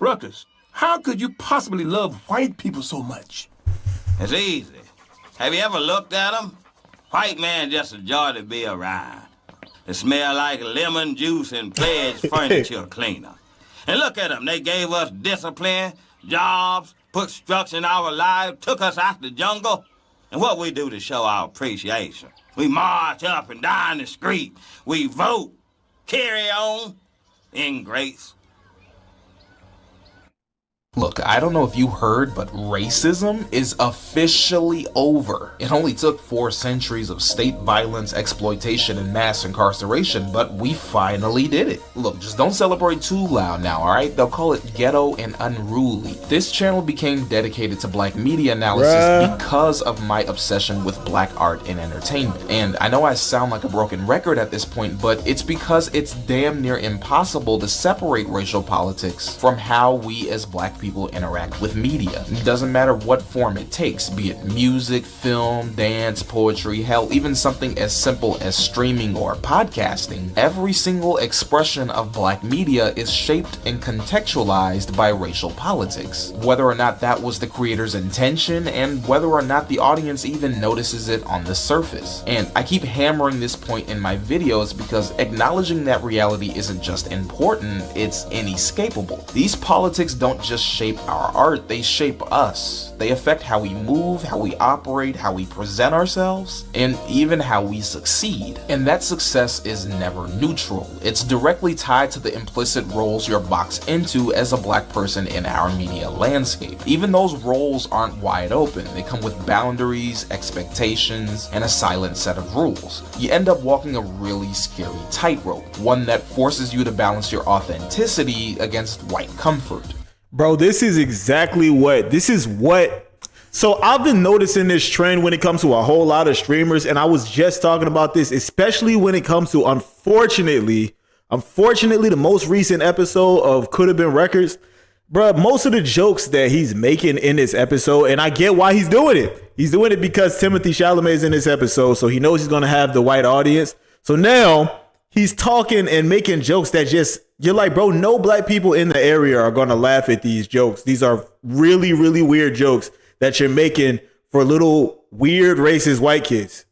Ruckus, how could you possibly love white people so much? It's easy. Have you ever looked at them? White man just a joy to be around. They smell like lemon juice and pledge furniture cleaner. And look at them. They gave us discipline, jobs, put structure in our lives, took us out the jungle. And what we do to show our appreciation? We march up and down the street. We vote. Carry on. Ingrates. Look, I don't know if you heard, but racism is officially over. It only took 4 centuries of state violence, exploitation, and mass incarceration, but we finally did it. Look, just don't celebrate too loud now, alright? They'll call it ghetto and unruly. This channel became dedicated to black media analysis because of my obsession with black art and entertainment. And I know I sound like a broken record at this point, but it's because it's damn near impossible to separate racial politics from how we as black people interact with media. It doesn't matter what form it takes, be it music, film, dance, poetry, hell, even something as simple as streaming or podcasting. Every single expression of black media is shaped and contextualized by racial politics, whether or not that was the creator's intention and whether or not the audience even notices it on the surface. And I keep hammering this point in my videos because acknowledging that reality isn't just important, it's inescapable. These politics don't just shape our art, they shape us. They affect how we move, how we operate, how we present ourselves, and even how we succeed. And that success is never neutral. It's directly tied to the implicit roles you're boxed into as a black person in our media landscape. Even those roles aren't wide open. They come with boundaries, expectations, and a silent set of rules. You end up walking a really scary tightrope, one that forces you to balance your authenticity against white comfort. Bro, this is what. So I've been noticing this trend when it comes to a whole lot of streamers, and I was just talking about this, especially when it comes to, unfortunately, the most recent episode of Could Have Been Records. Bro, most of the jokes that he's making in this episode, and I get why he's doing it. He's doing it because Timothy Chalamet is in this episode, so he knows he's going to have the white audience. So now he's talking and making jokes that just, you're like, bro, no black people in the area are going to laugh at these jokes. These are really, really weird jokes that you're making for little weird racist white kids.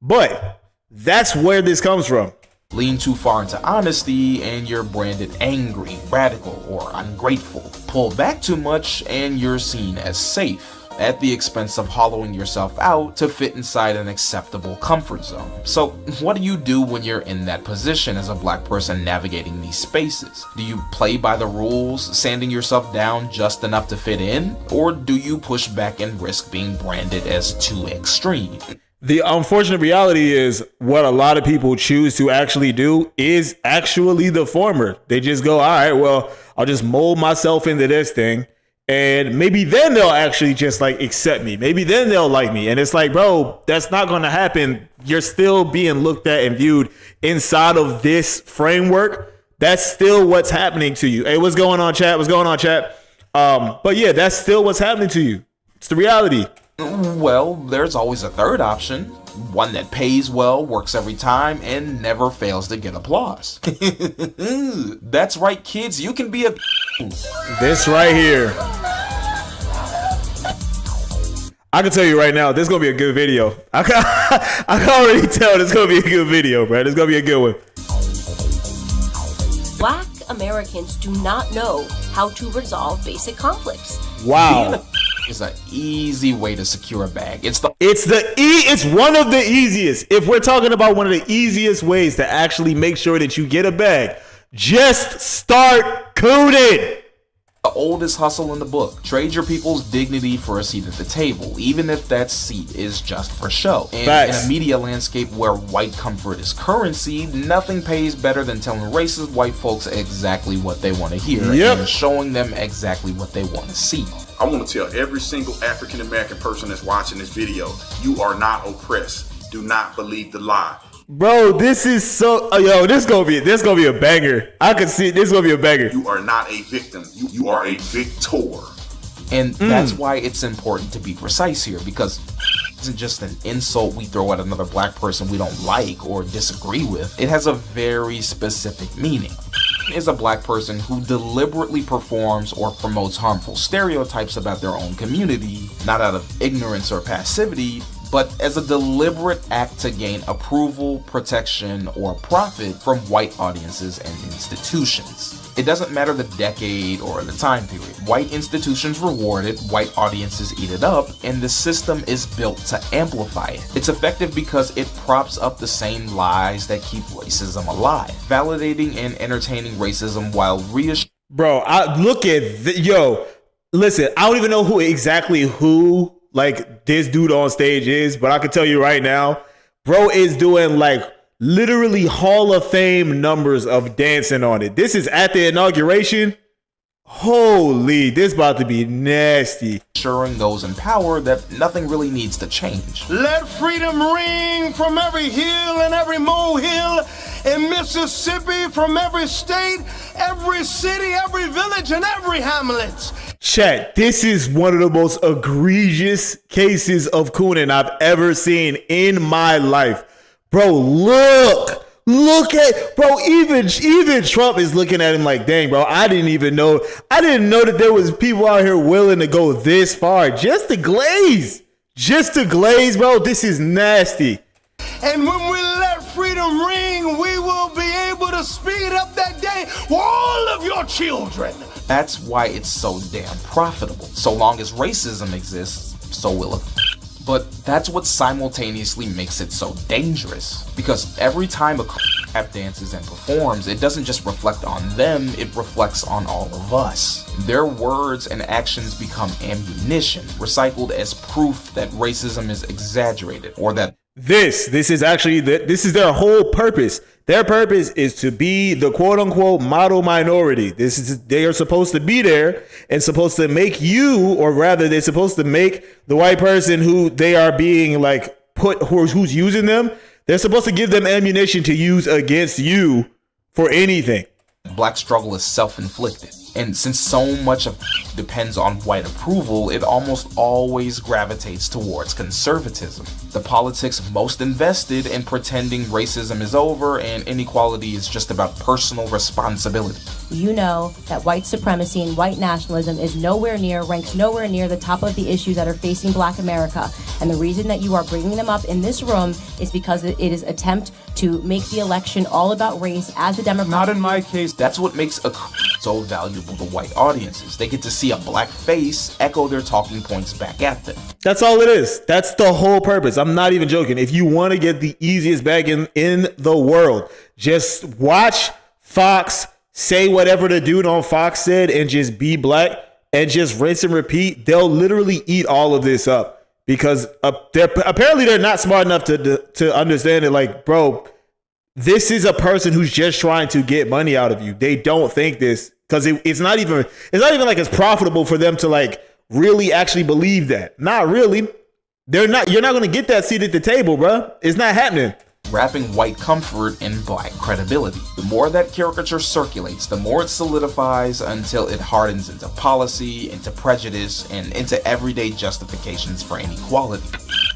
But that's where this comes from. Lean too far into honesty and you're branded angry, radical, or ungrateful. Pull back too much and you're seen as safe, at the expense of hollowing yourself out to fit inside an acceptable comfort zone. So what do you do when you're in that position as a black person navigating these spaces? Do you play by the rules, sanding yourself down just enough to fit in? Or do you push back and risk being branded as too extreme? The unfortunate reality is what a lot of people choose to actually do is actually the former. They just go, all right, well, I'll just mold myself into this thing. And maybe then they'll actually just like accept me. Maybe then they'll like me. And it's like, bro, that's not going to happen. You're still being looked at and viewed inside of this framework. That's still what's happening to you. Hey, what's going on, chat? What's going on, chat? But yeah, that's still what's happening to you. It's the reality. Well, there's always a third option. One that pays well, works every time, and never fails to get applause. That's right, kids. You can be a... This right here. I can tell you right now, this is going to be a good video. I can already tell this is going to be a good video, bro. This is going to be a good one. Black Americans do not know how to resolve basic conflicts. Wow. Is an easy way to secure a bag. It's one of the easiest. If we're talking about one of the easiest ways to actually make sure that you get a bag, just start cooning. The oldest hustle in the book. Trade your people's dignity for a seat at the table, even if that seat is just for show. And Facts. In a media landscape where white comfort is currency, nothing pays better than telling racist white folks exactly what they want to hear and showing them exactly what they want to see. I want to tell every single African American person that's watching this video, you are not oppressed. Do not believe the lie. Bro, this is so this gonna be a banger. I can see this gonna be a banger. You are not a victim. You are a victor. And that's why it's important to be precise here, because it isn't just an insult we throw at another black person we don't like or disagree with. It has a very specific meaning. is a black person who deliberately performs or promotes harmful stereotypes about their own community, not out of ignorance or passivity, but as a deliberate act to gain approval, protection, or profit from white audiences and institutions. It doesn't matter the decade or the time period. White institutions reward it, white audiences eat it up, and the system is built to amplify it. It's effective because it props up the same lies that keep racism alive, validating and entertaining racism while reassuring. Bro, listen, I don't even know who like this dude on stage is, but I can tell you right now, bro is doing like literally Hall of Fame numbers of dancing on it. This is at the inauguration. Holy, this about to be nasty. Assuring those in power that nothing really needs to change. Let freedom ring from every hill and every molehill in Mississippi, from every state, every city, every village, and every hamlet. Chat, this is one of the most egregious cases of cooning I've ever seen in my life. Bro, look at, bro, even Trump is looking at him like, dang, bro, I didn't know that there was people out here willing to go this far just to glaze, bro. This is nasty. And when we let freedom ring, we will be able to speed up that day for all of your children. That's why it's so damn profitable. So long as racism exists, so will it. But that's what simultaneously makes it so dangerous. Because every time a tap dances and performs, it doesn't just reflect on them, it reflects on all of us. Their words and actions become ammunition, recycled as proof that racism is exaggerated, or that This is actually this is their whole purpose. Their purpose is to be the quote unquote model minority. They are supposed to be there and supposed to make you, or rather they're supposed to make the white person who they are being like who's using them, they're supposed to give them ammunition to use against you for anything. black struggle is self-inflicted. And since so much of depends on white approval, it almost always gravitates towards conservatism. The politics most invested in pretending racism is over and inequality is just about personal responsibility. You know that white supremacy and white nationalism ranks nowhere near the top of the issues that are facing Black America. And the reason that you are bringing them up in this room is because it is an attempt to make the election all about race as the Democrats. Not in my case. That's what makes a so valuable to white audiences. They get to see a black face echo their talking points back at them. That's all it is. That's the whole purpose. I'm not even joking. If you want to get the easiest bag in the world, just watch Fox say whatever the dude on Fox said and just be black and just rinse and repeat. They'll literally eat all of this up because they're not smart enough to understand it. Like, bro, this is a person who's just trying to get money out of you. They don't think this because it's not even like it's profitable for them to like really actually believe that. Not really. You're not going to get that seat at the table, bro. It's not happening. Wrapping white comfort in black credibility. The more that caricature circulates, the more it solidifies until it hardens into policy, into prejudice, and into everyday justifications for inequality.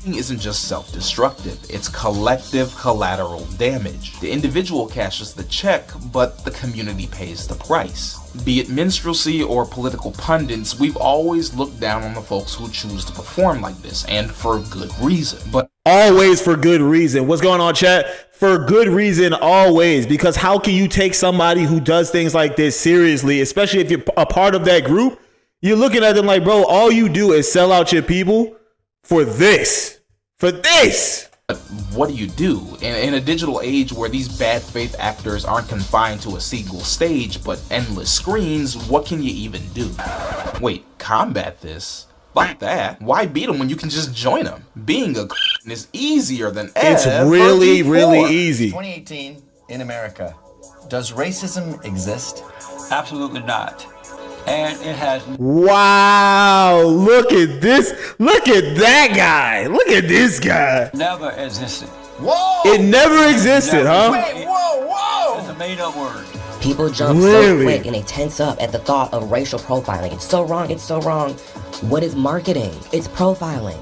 It isn't just self-destructive, it's collective collateral damage. The individual cashes the check, but the community pays the price. Be it minstrelsy or political pundits, we've always looked down on the folks who choose to perform like this, and for good reason. But always for good reason. What's going on, chat? For good reason, always. Because how can you take somebody who does things like this seriously, especially if you're a part of that group? You're looking at them like, bro, all you do is sell out your people for this. But what do you do in a digital age where these bad faith actors aren't confined to a single stage but endless screens? What can you even do? Wait, combat this? Like that? Why beat them when you can just join them? Being a is easier than ever. It's really, really easy. 2018 in America. Does racism exist? Absolutely not. And it has. Wow, look at this. Look at that guy. Look at this guy. Never existed. Whoa! It never existed, huh? Wait, whoa! It's a made-up word. People jump so quick and they tense up at the thought of racial profiling. It's so wrong. It's so wrong. What is marketing? It's profiling.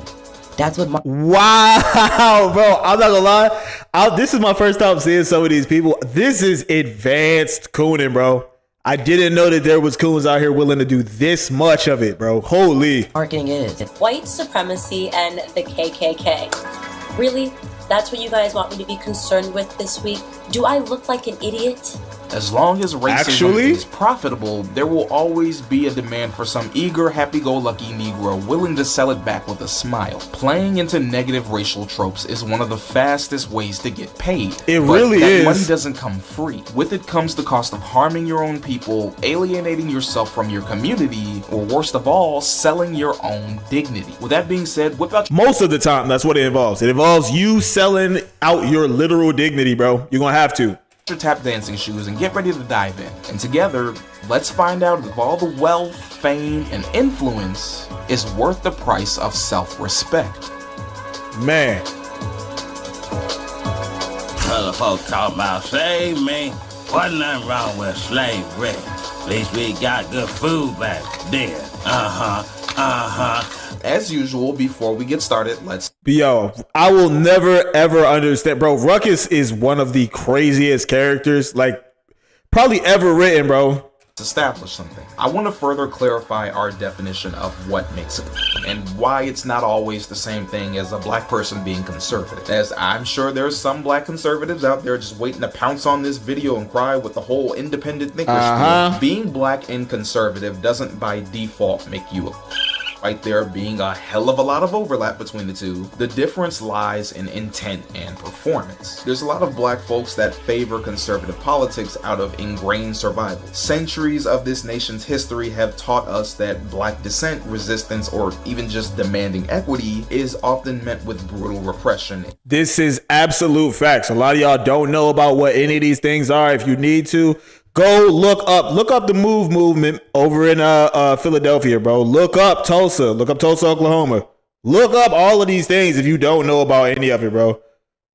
That's what. Wow, bro. I'm not gonna lie. This is my first time seeing some of these people. This is advanced cooning, bro. I didn't know that there was coons out here willing to do this much of it, bro. Holy. Marketing is. White supremacy and the KKK. Really? That's what you guys want me to be concerned with this week? Do I look like an idiot? As long as racism is profitable, there will always be a demand for some eager, happy-go-lucky Negro willing to sell it back with a smile. Playing into negative racial tropes is one of the fastest ways to get paid. It really is. Money doesn't come free. With it comes the cost of harming your own people, alienating yourself from your community, or worst of all, selling your own dignity. With that being said, whip out. Most of the time, that's what it involves. It involves you selling out your literal dignity, bro. You're gonna have to. Your tap dancing shoes and get ready to dive in. And together, let's find out if all the wealth, fame, and influence is worth the price of self-respect. Man. Other folks talk about save me. Wasn't nothing wrong with slavery. At least we got good food back then. As usual, before we get started, let's... Yo, I will never ever understand. Bro, Ruckus is one of the craziest characters, like, probably ever written, bro. Establish something. I want to further clarify our definition of what makes it and why it's not always the same thing as a black person being conservative. As I'm sure there's some black conservatives out there just waiting to pounce on this video and cry with the whole independent thinker spiel. Being black and conservative doesn't by default make you a right there being a hell of a lot of overlap between the two. The difference lies in intent and performance. There's a lot of black folks that favor conservative politics out of ingrained survival. Centuries of this nation's history have taught us that black dissent, resistance, or even just demanding equity is often met with brutal repression. This is absolute facts. A lot of y'all don't know about what any of these things are. If you need to, go look up the MOVE movement over in Philadelphia, bro. Look up Tulsa, Oklahoma. Look up all of these things if you don't know about any of it, bro.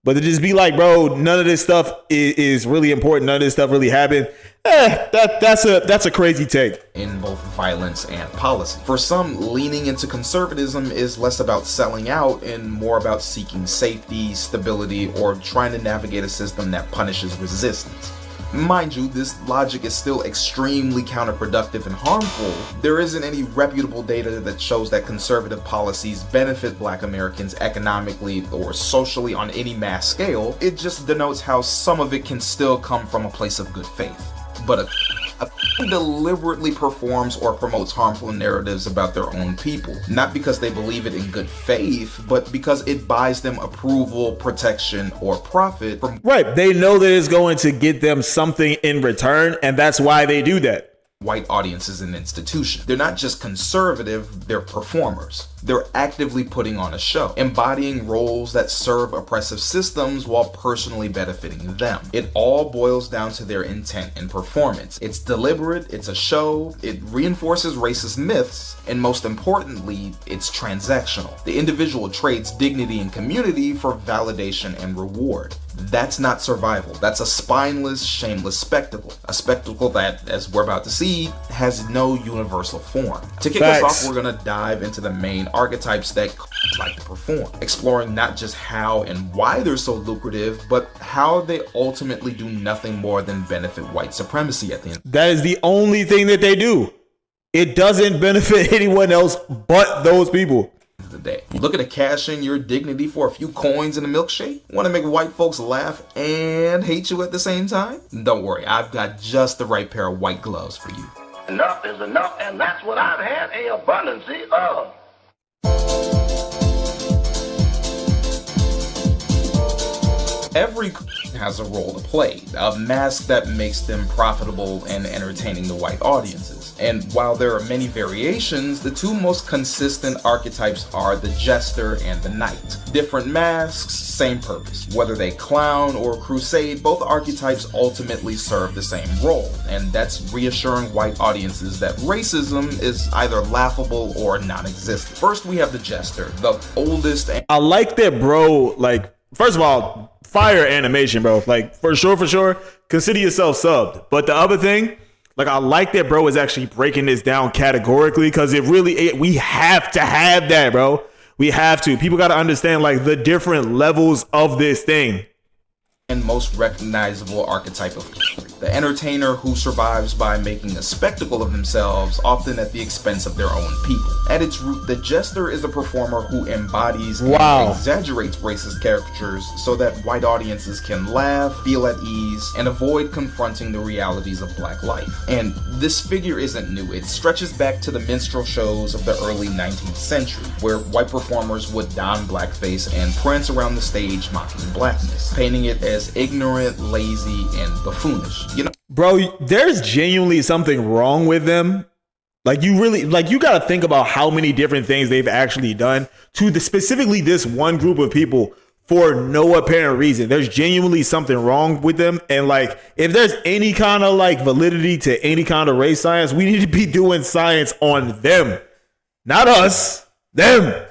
But to just be like, bro, none of this stuff is really important. None of this stuff really happened. That's a crazy take. In both violence and policy. For some, leaning into conservatism is less about selling out and more about seeking safety, stability, or trying to navigate a system that punishes resistance. Mind you, this logic is still extremely counterproductive and harmful. There isn't any reputable data that shows that conservative policies benefit black Americans economically or socially on any mass scale. It just denotes how some of it can still come from a place of good faith. But a deliberately performs or promotes harmful narratives about their own people, not because they believe it in good faith, but because it buys them approval, protection, or profit from... Right, they know that it's going to get them something in return, and that's why they do that. White audiences and institutions. They're not just conservative, they're performers. They're actively putting on a show, embodying roles that serve oppressive systems while personally benefiting them. It all boils down to their intent and performance. It's deliberate, it's a show, it reinforces racist myths, and most importantly, it's transactional. The individual trades dignity and community for validation and reward. That's not survival. That's a spineless, shameless spectacle. A spectacle that, as we're about to see, has no universal form. To kick us off, we're gonna dive into the main archetypes that like to perform, exploring not just how and why they're so lucrative, but how they ultimately do nothing more than benefit white supremacy at the end. That is the only thing that they do. It doesn't benefit anyone else but those people. The day. Looking to cash in your dignity for a few coins and a milkshake? Want to make white folks laugh and hate you at the same time? Don't worry, I've got just the right pair of white gloves for you. Enough is enough, and that's what I've had an abundance of. Every has a role to play, a mask that makes them profitable and entertaining to white audiences. And while there are many variations, the two most consistent archetypes are the jester and the knight. Different masks, same purpose. Whether they clown or crusade, both archetypes ultimately serve the same role, and that's reassuring white audiences that racism is either laughable or non-existent. First, we have the jester, the oldest and... I like that, bro. Like, first of all, fire animation, bro. Like, for sure, consider yourself subbed. But the other thing, like, I like that bro is actually breaking this down categorically, because we have to have that, bro. We have to. People got to understand, like, the different levels of this thing. and most recognizable archetype of the entertainer who survives by making a spectacle of themselves, often at the expense of their own people. At its root, the jester is a performer who embodies and exaggerates racist caricatures so that white audiences can laugh, feel at ease, and avoid confronting the realities of black life. And this figure isn't new. It stretches back to the minstrel shows of the early 19th century, where white performers would don blackface and prance around the stage mocking blackness, painting it as ignorant, lazy, and buffoonish. You know, bro, there's genuinely something wrong with them. Like, you got to think about how many different things they've actually done to specifically this one group of people for no apparent reason. There's genuinely something wrong with them. And like, if there's any kind of like validity to any kind of race science, we need to be doing science on them, not us, them.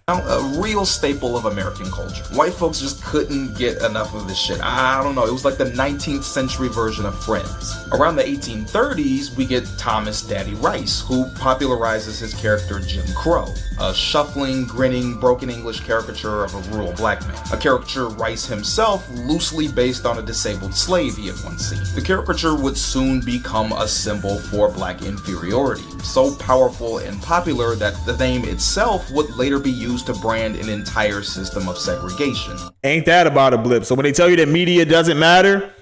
A real staple of American culture. White folks just couldn't get enough of this shit. I don't know, it was like the 19th century version of Friends. Around the 1830s, we get Thomas Daddy Rice, who popularizes his character Jim Crow, a shuffling, grinning, broken English caricature of a rural black man. A caricature Rice himself loosely based on a disabled slave he had once seen. The caricature would soon become a symbol for black inferiority, so powerful and popular that the name itself would later be used to brand an entire system of segregation. Ain't that about a blip? So when they tell you that media doesn't matter,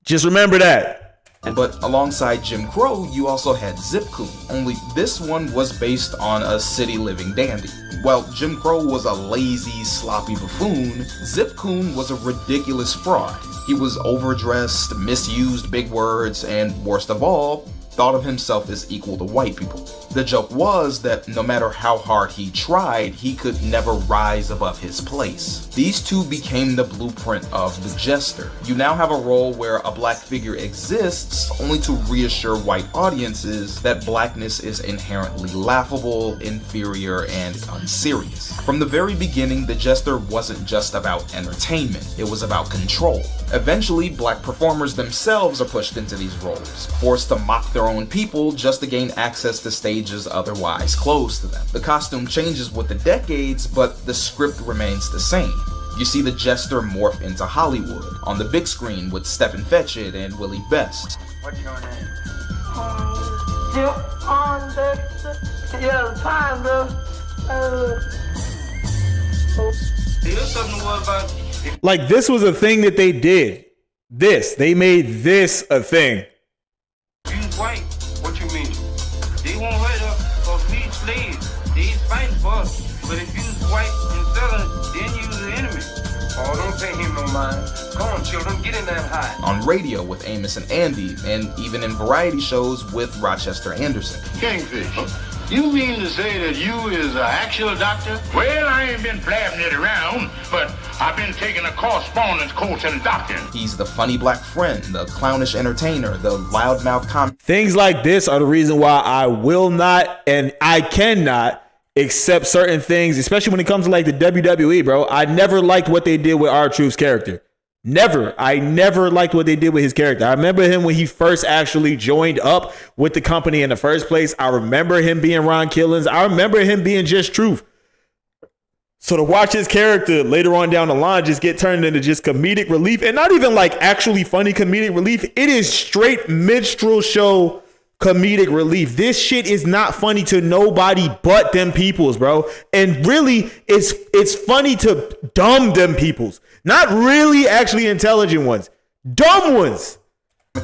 just remember that. But alongside Jim Crow, you also had Zip Coon, only this one was based on a city living dandy. While Jim Crow was a lazy, sloppy buffoon, Zip Coon was a ridiculous fraud. He was overdressed, misused big words, and worst of all, thought of himself as equal to white people. The joke was that no matter how hard he tried, he could never rise above his place. These two became the blueprint of the jester. You now have a role where a black figure exists only to reassure white audiences that blackness is inherently laughable, inferior, and unserious. From the very beginning, the jester wasn't just about entertainment, it was about control. Eventually, black performers themselves are pushed into these roles, forced to mock their own people just to gain access to stages otherwise closed to them. The costume changes with the decades, but the script remains the same. You see the jester morph into Hollywood, on the big screen with Stephen Fetchit and Willie Best. What's your name? Yeah, fine, bro. Here's something about like, this was a thing that they did. They made this a thing. You white, what you mean? They won't hurt us because we slaves. They fighting for us. But if you white and southern, then you the enemy. Oh, don't pay him no mind. Come on, children, get in that high. On radio with Amos and Andy, and even in variety shows with Rochester Anderson. Kingfish, you mean to say that you is an actual doctor? Well, I ain't been blabbing it around, but I've been taking a correspondence course in doctoring. He's the funny black friend, the clownish entertainer, the loudmouth comic. Things like this are the reason why I will not and I cannot accept certain things, especially when it comes to like the WWE, bro. I never liked what they did with R-Truth's character. Never. I never liked what they did with his character. I remember him when he first actually joined up with the company in the first place. I remember him being Ron Killings. I remember him being just Truth. So to watch his character later on down the line just get turned into just comedic relief, and not even like actually funny comedic relief, it is straight minstrel show comedic relief. This shit is not funny to nobody but them peoples, bro. And really, it's funny to dumb them peoples. Not really actually intelligent ones. Dumb ones.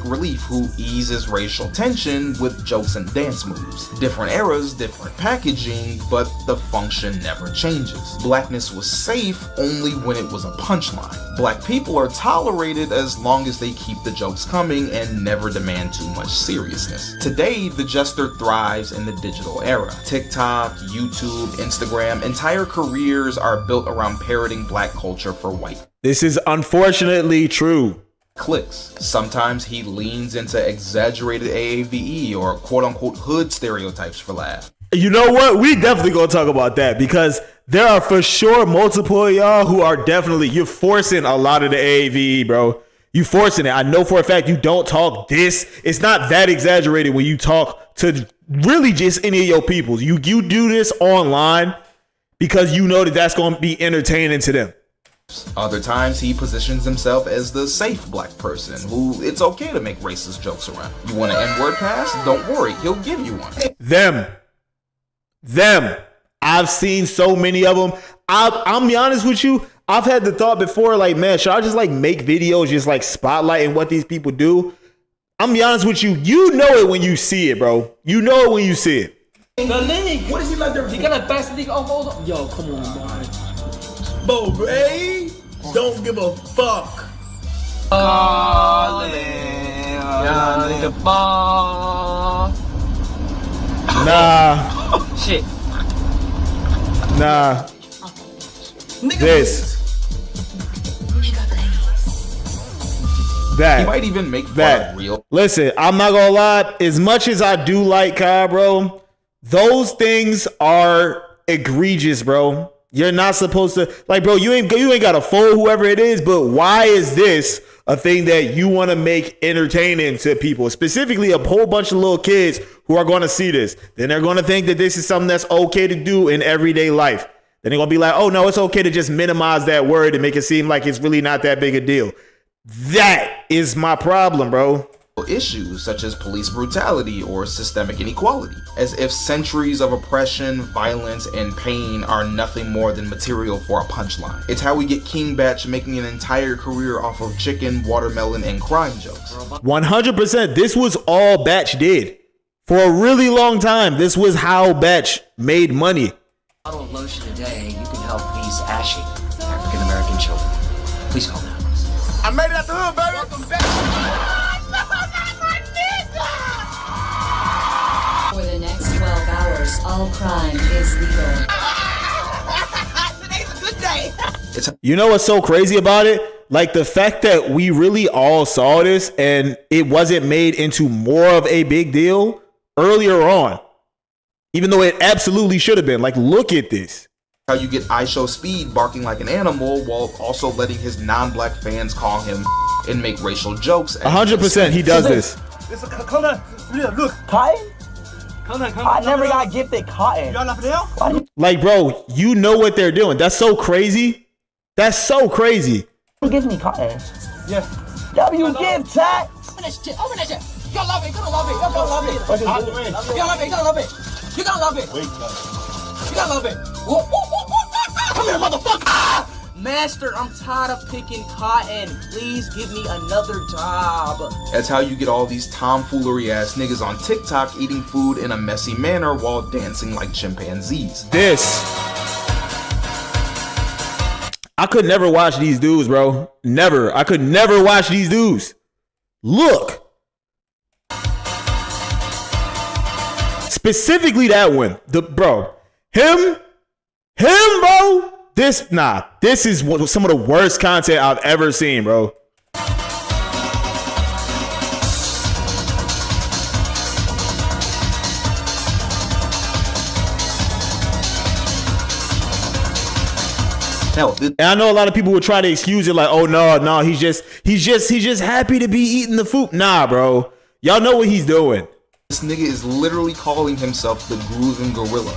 Relief who eases racial tension with jokes and dance moves. Different eras, different packaging, but the function never changes. Blackness was safe only when it was a punchline. Black people are tolerated as long as they keep the jokes coming and never demand too much seriousness. Today, the jester thrives in the digital era. TikTok, YouTube, Instagram, entire careers are built around parroting black culture for white. This is unfortunately true. Clicks. Sometimes he leans into exaggerated AAVE or quote-unquote hood stereotypes for laugh. You know what? We definitely gonna talk about that because there are for sure multiple of y'all who are definitely, you're forcing a lot of the AAVE, bro. You forcing it. I know for a fact you don't talk this. It's not that exaggerated when you talk to really just any of your peoples. You do this online because you know that that's gonna be entertaining to them. Other times, he positions himself as the safe black person who it's okay to make racist jokes around. You want an N-word pass? Don't worry, he'll give you one. Them. I've seen so many of them. I'll be honest with you. I've had the thought before, like, man, should I just like make videos just like spotlighting what these people do? I'm be honest with you. You know it when you see it, bro. You know it when you see it. The league. What is he like there? He got a best league of all the... Yo, come on, man. Bo Ray, don't give a fuck. Nah. Shit. Nah. This. That. He might even make fun of real. Listen, I'm not gonna lie. As much as I do like Kai, bro, those things are egregious, bro. You're not supposed to, like, bro, you ain't gotta fool whoever it is, but why is this a thing that you want to make entertaining to people, specifically a whole bunch of little kids who are going to see this? Then they're going to think that this is something that's okay to do in everyday life. Then they're going to be like, oh no, it's okay to just minimize that word and make it seem like it's really not that big a deal. That is my problem, bro. Issues such as police brutality or systemic inequality, as if centuries of oppression, violence, and pain are nothing more than material for a punchline. It's how we get King Batch making an entire career off of chicken, watermelon, and crime jokes. 100%. This was all Batch did. For a really long time, this was how Batch made money. Bottle of lotion today, you can help these ashy African-American children. Please call now. I made it out the hood, baby. Welcome back. For the next 12 hours, all crime is legal. Today's a good day. You know what's so crazy about it? Like the fact that we really all saw this and it wasn't made into more of a big deal earlier on, even though it absolutely should have been. Like, look at this. How you get iShow Speed barking like an animal while also letting his non-black fans call him and make racial jokes. 100% he does this. Come on, look. Cotton? Come on. I never got gifted cotton. Y'all not for Like, bro, you know what they're doing. That's so crazy. That's so crazy. Who gives me cotton? Yeah. W give tax. Open that shit. You gonna love it. You gonna love it. You gonna love it. You gonna love it. You gonna love it. You gonna love it. You gonna love it. Come here, motherfucker. Master, I'm tired of picking cotton. Please give me another job. That's how you get all these tomfoolery ass niggas on TikTok eating food in a messy manner while dancing like chimpanzees. This. I could never watch these dudes, bro. Never. I could never watch these dudes. Look. Specifically that one. Bro. Him, bro. This is some of the worst content I've ever seen, bro. And I know a lot of people would try to excuse it like, oh no, he's just happy to be eating the food. Nah, bro. Y'all know what he's doing. This nigga is literally calling himself the Groovin' Gorilla.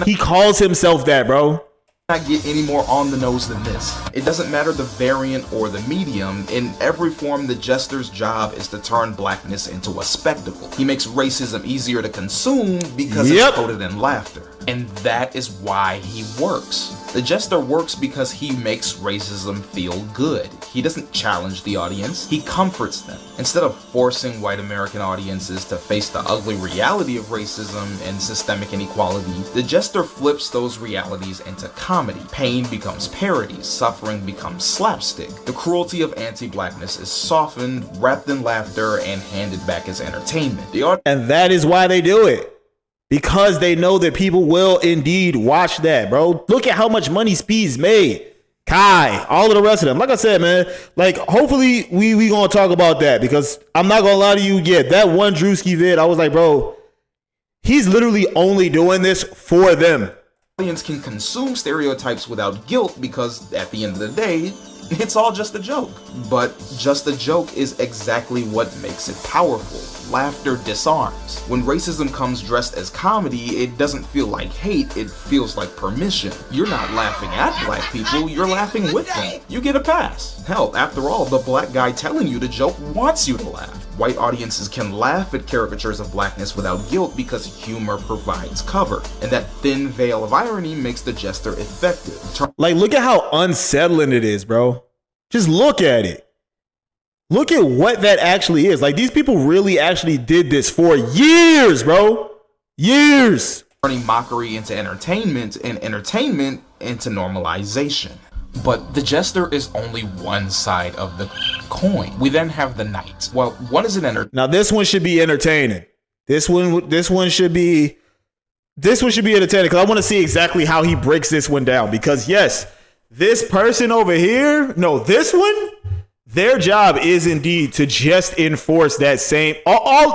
He calls himself that, bro. Not get any more on the nose than this. It doesn't matter the variant or the medium. In every form, the jester's job is to turn blackness into a spectacle. He makes racism easier to consume because it's coated in laughter. And that is why he works. The jester works because he makes racism feel good. He doesn't challenge the audience, he comforts them. Instead of forcing white American audiences to face the ugly reality of racism and systemic inequality, the jester flips those realities into comedy. Pain becomes parody, suffering becomes slapstick. The cruelty of anti-blackness is softened, wrapped in laughter, and handed back as entertainment. And that is why they do it. Because they know that people will indeed watch that, bro. Look at how much money Speed's made. Kai, all of the rest of them. Like I said, man, like, hopefully we gonna talk about that, because I'm not gonna lie to you, that one Drewski vid, I was like, bro, he's literally only doing this for them. Audience can consume stereotypes without guilt because at the end of the day, it's all just a joke. But just a joke is exactly what makes it powerful. laughter disarms. When racism comes dressed as comedy, it doesn't feel like hate, it feels like permission. You're not laughing at black people, you're laughing with them. You get a pass. Hell, after all, the black guy telling you the joke wants you to laugh. White audiences can laugh at caricatures of blackness without guilt because humor provides cover, and that thin veil of irony makes the jester effective. Like, look at how unsettling it is, bro. Just look at it. Look at what that actually is. Like, these people really actually did this for years, bro. Years. Turning mockery into entertainment and entertainment into normalization. But the jester is only one side of the coin. We then have the knight. Well, one is an Now this one should be entertaining. This one should be entertaining because I want to see exactly how he breaks this one down. Because yes, this person over here, no, this one, their job is indeed to just enforce that same,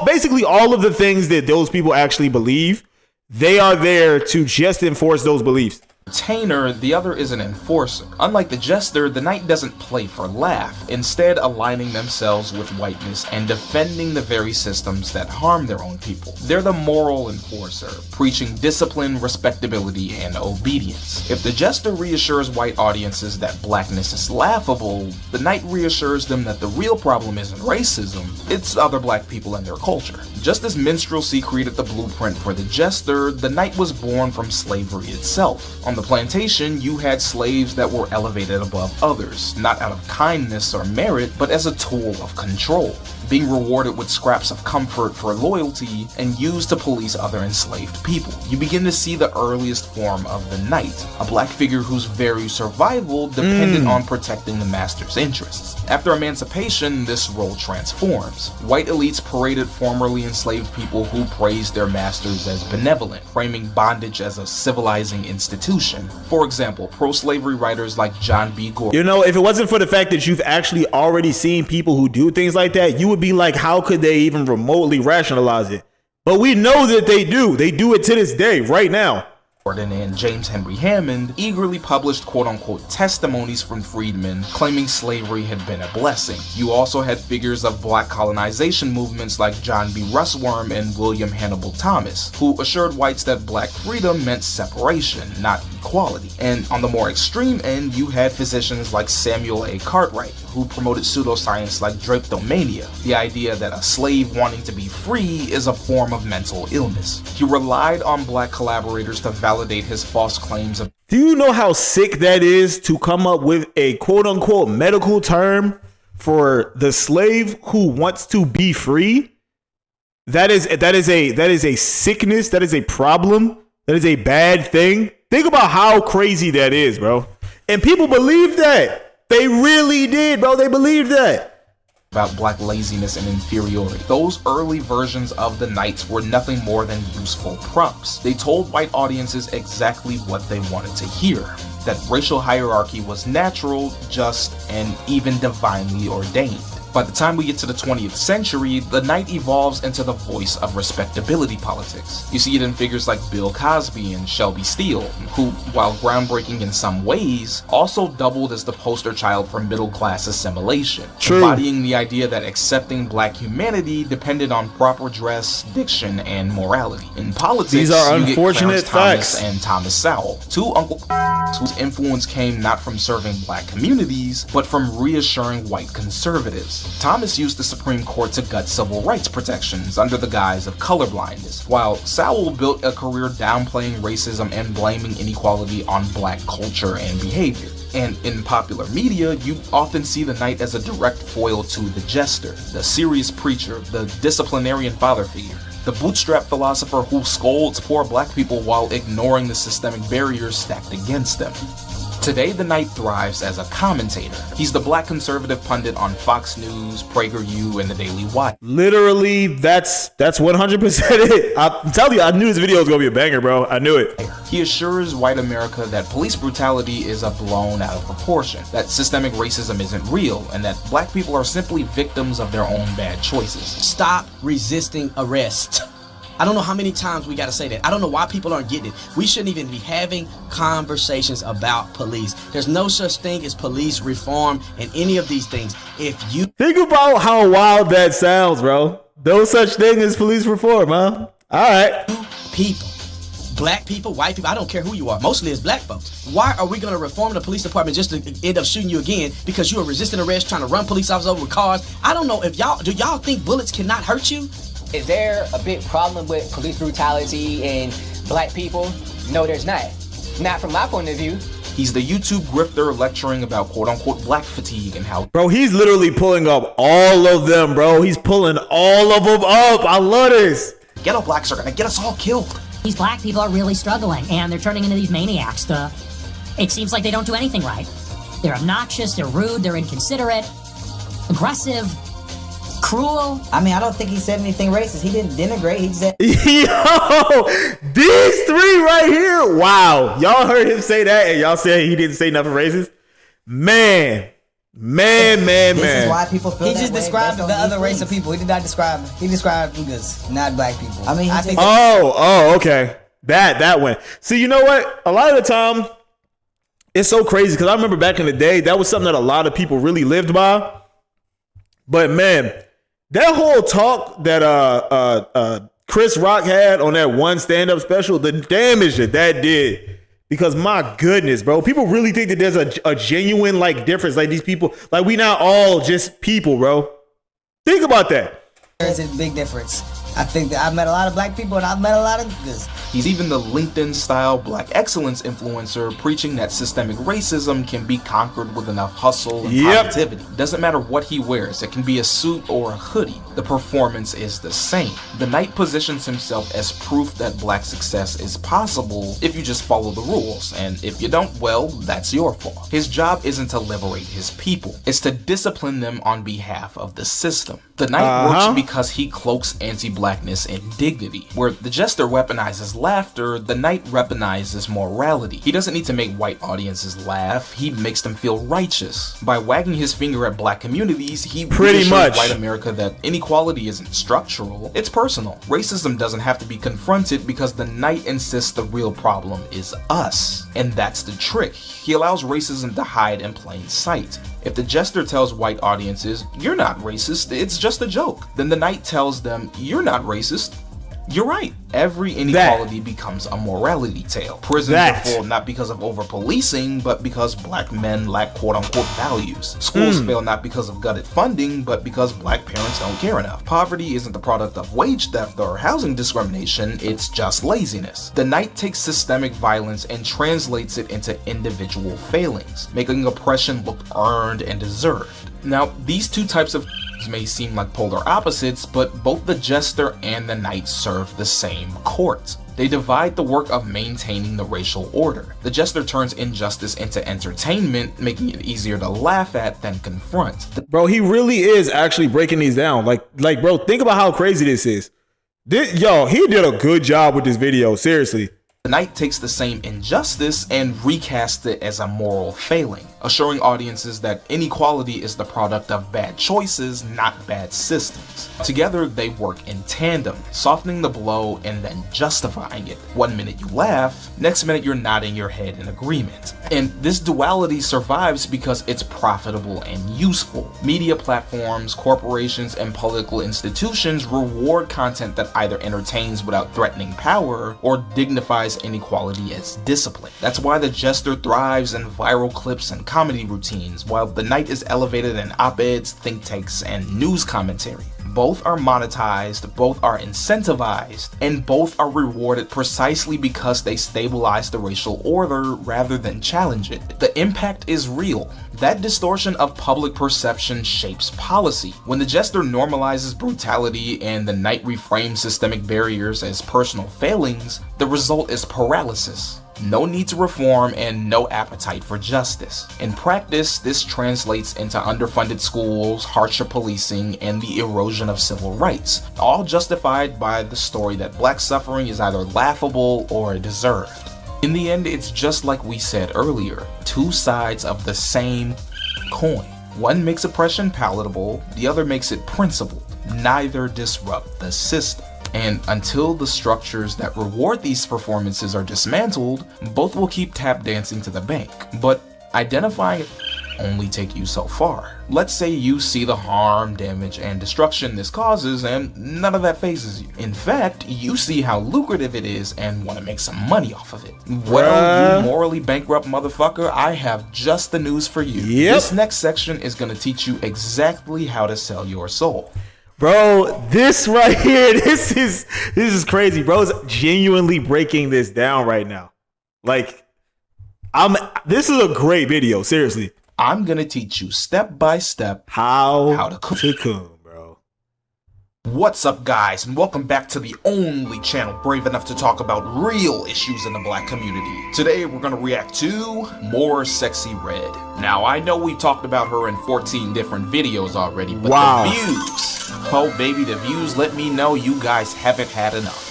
basically all of the things that those people actually believe. They are there to just enforce those beliefs. Entertainer, the other is an enforcer. Unlike the jester, the knight doesn't play for laugh, instead aligning themselves with whiteness and defending the very systems that harm their own people. They're the moral enforcer, preaching discipline, respectability, and obedience. If the jester reassures white audiences that blackness is laughable, the knight reassures them that the real problem isn't racism, it's other black people and their culture. Just as minstrelsy created the blueprint for the jester, the knight was born from slavery itself. On the plantation, you had slaves that were elevated above others, not out of kindness or merit, but as a tool of control, being rewarded with scraps of comfort for loyalty and used to police other enslaved people. You begin to see the earliest form of the knight, a black figure whose very survival depended on protecting the master's interests. After emancipation, this role transforms. White elites paraded formerly enslaved people who praised their masters as benevolent, framing bondage as a civilizing institution. For example, pro-slavery writers like John B. Gordon. You know, if it wasn't for the fact that you've actually already seen people who do things like that, you would be like, how could they even remotely rationalize it? But we know that they do. They do it to this day, right now. Gordon and James Henry Hammond eagerly published quote-unquote testimonies from freedmen claiming slavery had been a blessing. You also had figures of black colonization movements like John B. Russwurm and William Hannibal Thomas, who assured whites that black freedom meant separation, not equality. And on the more extreme end, you had physicians like Samuel A. Cartwright, who promoted pseudoscience like drapetomania, the idea that a slave wanting to be free is a form of mental illness. He relied on black collaborators to validate his false claims of— Do you know how sick that is to come up with a quote-unquote medical term for the slave who wants to be free? That is a sickness, that is a problem, that is a bad thing. Think about how crazy that is, bro. And people believe that. They really did, bro. They believed that. About black laziness and inferiority. Those early versions of the knights were nothing more than useful props. They told white audiences exactly what they wanted to hear. That racial hierarchy was natural, just, and even divinely ordained. By the time we get to the 20th century, the knight evolves into the voice of respectability politics. You see it in figures like Bill Cosby and Shelby Steele, who, while groundbreaking in some ways, also doubled as the poster child for middle-class assimilation, embodying the idea that accepting black humanity depended on proper dress, diction, and morality. In politics, these are unfortunate facts. Thomas And Thomas Sowell, two uncles whose influence came not from serving black communities, but from reassuring white conservatives. Thomas used the Supreme Court to gut civil rights protections under the guise of colorblindness, while Sowell built a career downplaying racism and blaming inequality on black culture and behavior. And in popular media, you often see the knight as a direct foil to the jester, the serious preacher, the disciplinarian father figure, the bootstrap philosopher who scolds poor black people while ignoring the systemic barriers stacked against them. Today, the knight thrives as a commentator. He's the black conservative pundit on Fox News, PragerU, and the Daily Wire. Literally, that's 100% it. I'm telling you, I knew this video was gonna be a banger, bro. I knew it. He assures white America that police brutality is a blown out of proportion, that systemic racism isn't real, and that black people are simply victims of their own bad choices. Stop resisting arrest. I don't know how many times we gotta say that. I don't know why people aren't getting it. We shouldn't even be having conversations about police. There's no such thing as police reform and any of these things. If you think about how wild that sounds, bro. No such thing as police reform, huh? All right. People. Black people, white people, I don't care who you are. Mostly it's black folks. Why are we going to reform the police department just to end up shooting you again because you are resisting arrest, trying to run police officers over with cars? I don't know if do y'all think bullets cannot hurt you? Is there a big problem with police brutality and black people? No, there's not. Not from my point of view. He's the YouTube grifter lecturing about quote-unquote black fatigue and how... Bro, he's literally pulling up all of them, bro. He's pulling all of them up. I love this. Ghetto blacks are gonna get us all killed. These black people are really struggling, and they're turning into these maniacs. It seems like they don't do anything right. They're obnoxious, they're rude, they're inconsiderate, aggressive, cruel. I mean, I don't think he said anything racist. He didn't denigrate. He said, yo, these three right here. Wow. Y'all heard him say that, and y'all said he didn't say nothing racist? Man. This is why people feel he that just way. described the other race of people. He did not describe. He described niggas, not black people. I mean, okay. That one. See, you know what? A lot of the time, it's so crazy because I remember back in the day, that was something that a lot of people really lived by. But man, that whole talk that Chris Rock had on that one stand-up special, the damage that did. Because my goodness, bro, people really think that there's a genuine like difference. Like these people, like we not all just people, bro. Think about that. There's a big difference. I think that I've met a lot of black people and I've met a lot of niggas. He's even the LinkedIn-style black excellence influencer preaching that systemic racism can be conquered with enough hustle and positivity. Doesn't matter what he wears. It can be a suit or a hoodie. The performance is the same. The Knight positions himself as proof that black success is possible if you just follow the rules. And if you don't, well, that's your fault. His job isn't to liberate his people. It's to discipline them on behalf of the system. The Knight works because he cloaks anti-blackness and dignity. Where the jester weaponizes laughter, the Knight weaponizes morality. He doesn't need to make white audiences laugh, he makes them feel righteous. By wagging his finger at black communities, he reassures white America that inequality isn't structural, it's personal. Racism doesn't have to be confronted because the Knight insists the real problem is us. And that's the trick. He allows racism to hide in plain sight. If the jester tells white audiences, you're not racist, it's just a joke, then the Knight tells them, you're not racist, you're right. Every inequality becomes a morality tale. Prisons are full not because of over-policing, but because black men lack quote-unquote values. Schools fail not because of gutted funding, but because black parents don't care enough. Poverty isn't the product of wage theft or housing discrimination, it's just laziness. The Knight takes systemic violence and translates it into individual failings, making oppression look earned and deserved. Now, these two types of may seem like polar opposites, but both the jester and the Knight serve the same court. They divide the work of maintaining the racial order. The jester turns injustice into entertainment, making it easier to laugh at than confront. Bro, he really is actually breaking these down. Like, bro, think about how crazy this is. He did a good job with this video, seriously. The Knight takes the same injustice and recasts it as a moral failing, assuring audiences that inequality is the product of bad choices, not bad systems. Together, they work in tandem, softening the blow and then justifying it. One minute you laugh, next minute you're nodding your head in agreement. And this duality survives because it's profitable and useful. Media platforms, corporations, and political institutions reward content that either entertains without threatening power or dignifies inequality as discipline. That's why the jester thrives in viral clips and comedy routines, while the Knight is elevated in op-eds, think tanks, and news commentary. Both are monetized, both are incentivized, and both are rewarded precisely because they stabilize the racial order rather than challenge it. The impact is real. That distortion of public perception shapes policy. When the jester normalizes brutality and the Knight reframes systemic barriers as personal failings, the result is paralysis. No need to reform and no appetite for justice. In practice, this translates into underfunded schools, harsher policing, and the erosion of civil rights, all justified by the story that black suffering is either laughable or deserved. In the end, it's just like we said earlier, two sides of the same coin. One makes oppression palatable, the other makes it principled. Neither disrupt the system. And until the structures that reward these performances are dismantled, both will keep tap dancing to the bank. But identifying it only take you so far. Let's say you see the harm, damage, and destruction this causes, and none of that phases you. In fact, you see how lucrative it is and want to make some money off of it. Well, you morally bankrupt motherfucker, I have just the news for you. This next section is going to teach you exactly how to sell your soul. Bro, this right here, this is crazy. Bro's genuinely breaking this down right now. Like, this is a great video, seriously. I'm gonna teach you step by step how to coon, bro. What's up, guys, and welcome back to the only channel brave enough to talk about real issues in the black community. Today, we're gonna react to More Sexy Red. Now, I know we talked about her in 14 different videos already, but the views, oh baby, the views let me know you guys haven't had enough.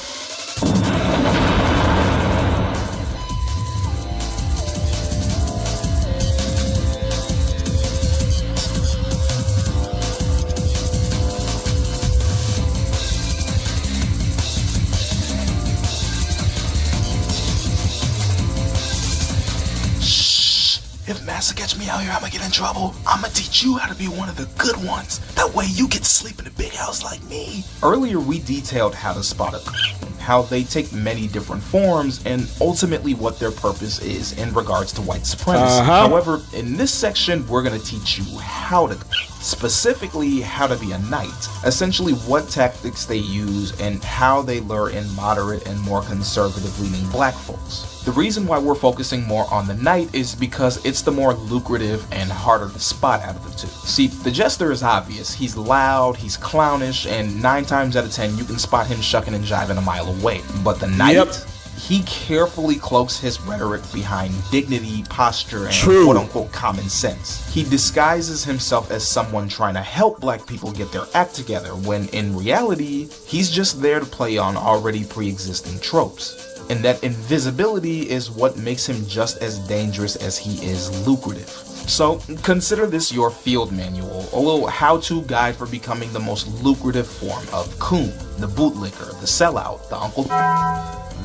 If Massa catch me out here, I'ma get in trouble. I'ma teach you how to be one of the good ones. That way you get to sleep in a big house like me. Earlier, we detailed how to spot a how they take many different forms, and ultimately what their purpose is in regards to white supremacy. However, in this section, we're gonna teach you how to, specifically how to be a knight, essentially what tactics they use and how they lure in moderate and more conservative leaning black folks. The reason why we're focusing more on the knight is because it's the more lucrative and harder to spot out of the two. See, the jester is obvious. He's loud, he's clownish, and 9 times out of 10 you can spot him shucking and jiving a mile away. But the knight, he carefully cloaks his rhetoric behind dignity, posture, and quote-unquote common sense. He disguises himself as someone trying to help black people get their act together, when in reality, he's just there to play on already pre-existing tropes. And that invisibility is what makes him just as dangerous as he is lucrative. So consider this your field manual, a little how-to guide for becoming the most lucrative form of coon, the bootlicker, the sellout, the uncle,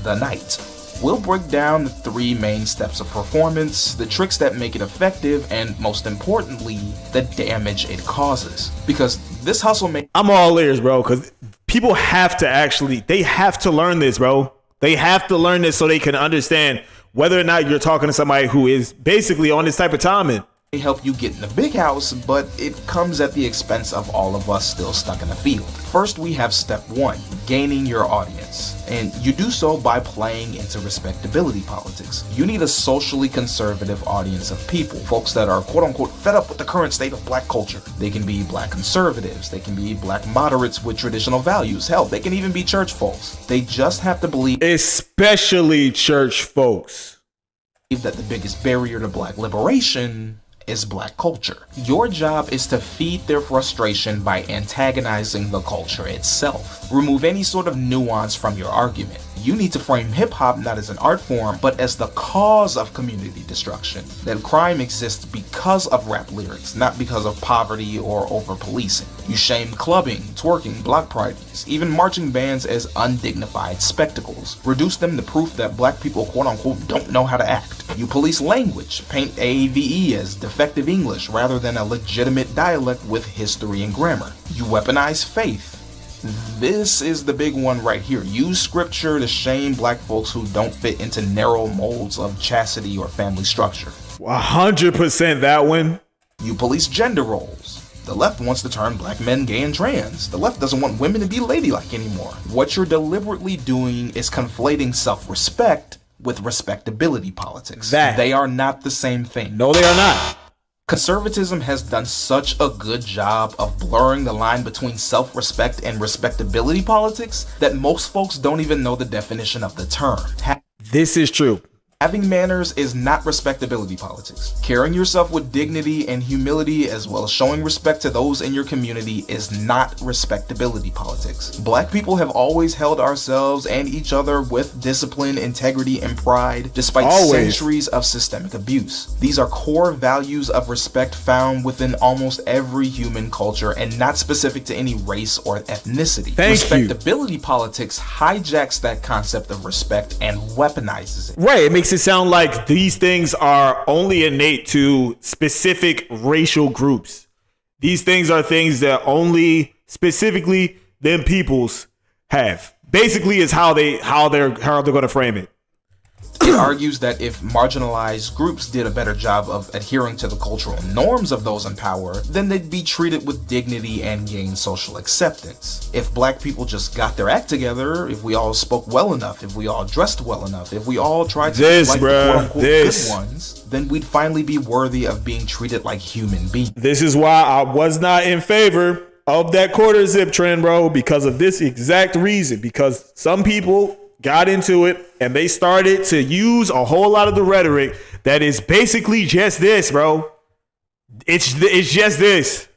the knight. We'll break down the 3 main steps of performance, the tricks that make it effective, and most importantly, the damage it causes. Because this hustle I'm all ears, bro, because people have to they have to learn this, bro. They have to learn this so they can understand whether or not you're talking to somebody who is basically on this type of timing. They help you get in the big house, but it comes at the expense of all of us still stuck in the field. First, we have step 1, gaining your audience. And you do so by playing into respectability politics. You need a socially conservative audience of people, folks that are quote-unquote fed up with the current state of black culture. They can be black conservatives, they can be black moderates with traditional values, hell, they can even be church folks. They just have to believe, especially church folks, that the biggest barrier to black liberation is black culture. Your job is to feed their frustration by antagonizing the culture itself. Remove any sort of nuance from your argument. You need to frame hip-hop not as an art form, but as the cause of community destruction. That crime exists because of rap lyrics, not because of poverty or over-policing. You shame clubbing, twerking, block parties, even marching bands as undignified spectacles. Reduce them to proof that black people quote-unquote don't know how to act. You police language, paint AAVE as defective English rather than a legitimate dialect with history and grammar. You weaponize faith. This is the big one right here. Use scripture to shame black folks who don't fit into narrow molds of chastity or family structure. 100% that one. You police gender roles. The left wants to turn black men gay and trans. The left doesn't want women to be ladylike anymore. What you're deliberately doing is conflating self-respect with respectability politics. They are not the same thing. No, they are not. Conservatism has done such a good job of blurring the line between self-respect and respectability politics that most folks don't even know the definition of the term. This is true. Having manners is not respectability politics. Carrying yourself with dignity and humility as well as showing respect to those in your community is not respectability politics. Black people have always held ourselves and each other with discipline, integrity, and pride despite centuries of systemic abuse. These are core values of respect found within almost every human culture and not specific to any race or ethnicity. Respectability politics hijacks that concept of respect and weaponizes it. Right, it makes it sound like these things are only innate to specific racial groups. These things are things that only specifically them peoples have. Basically, is how they're going to frame it. It argues that if marginalized groups did a better job of adhering to the cultural norms of those in power, then they'd be treated with dignity and gain social acceptance. If black people just got their act together, if we all spoke well enough, if we all dressed well enough, if we all tried to be like the quote-unquote good ones, then we'd finally be worthy of being treated like human beings. This is why I was not in favor of that quarter zip trend, bro, because of this exact reason. Because some people got into it and they started to use a whole lot of the rhetoric that is basically just this, bro. It's just this.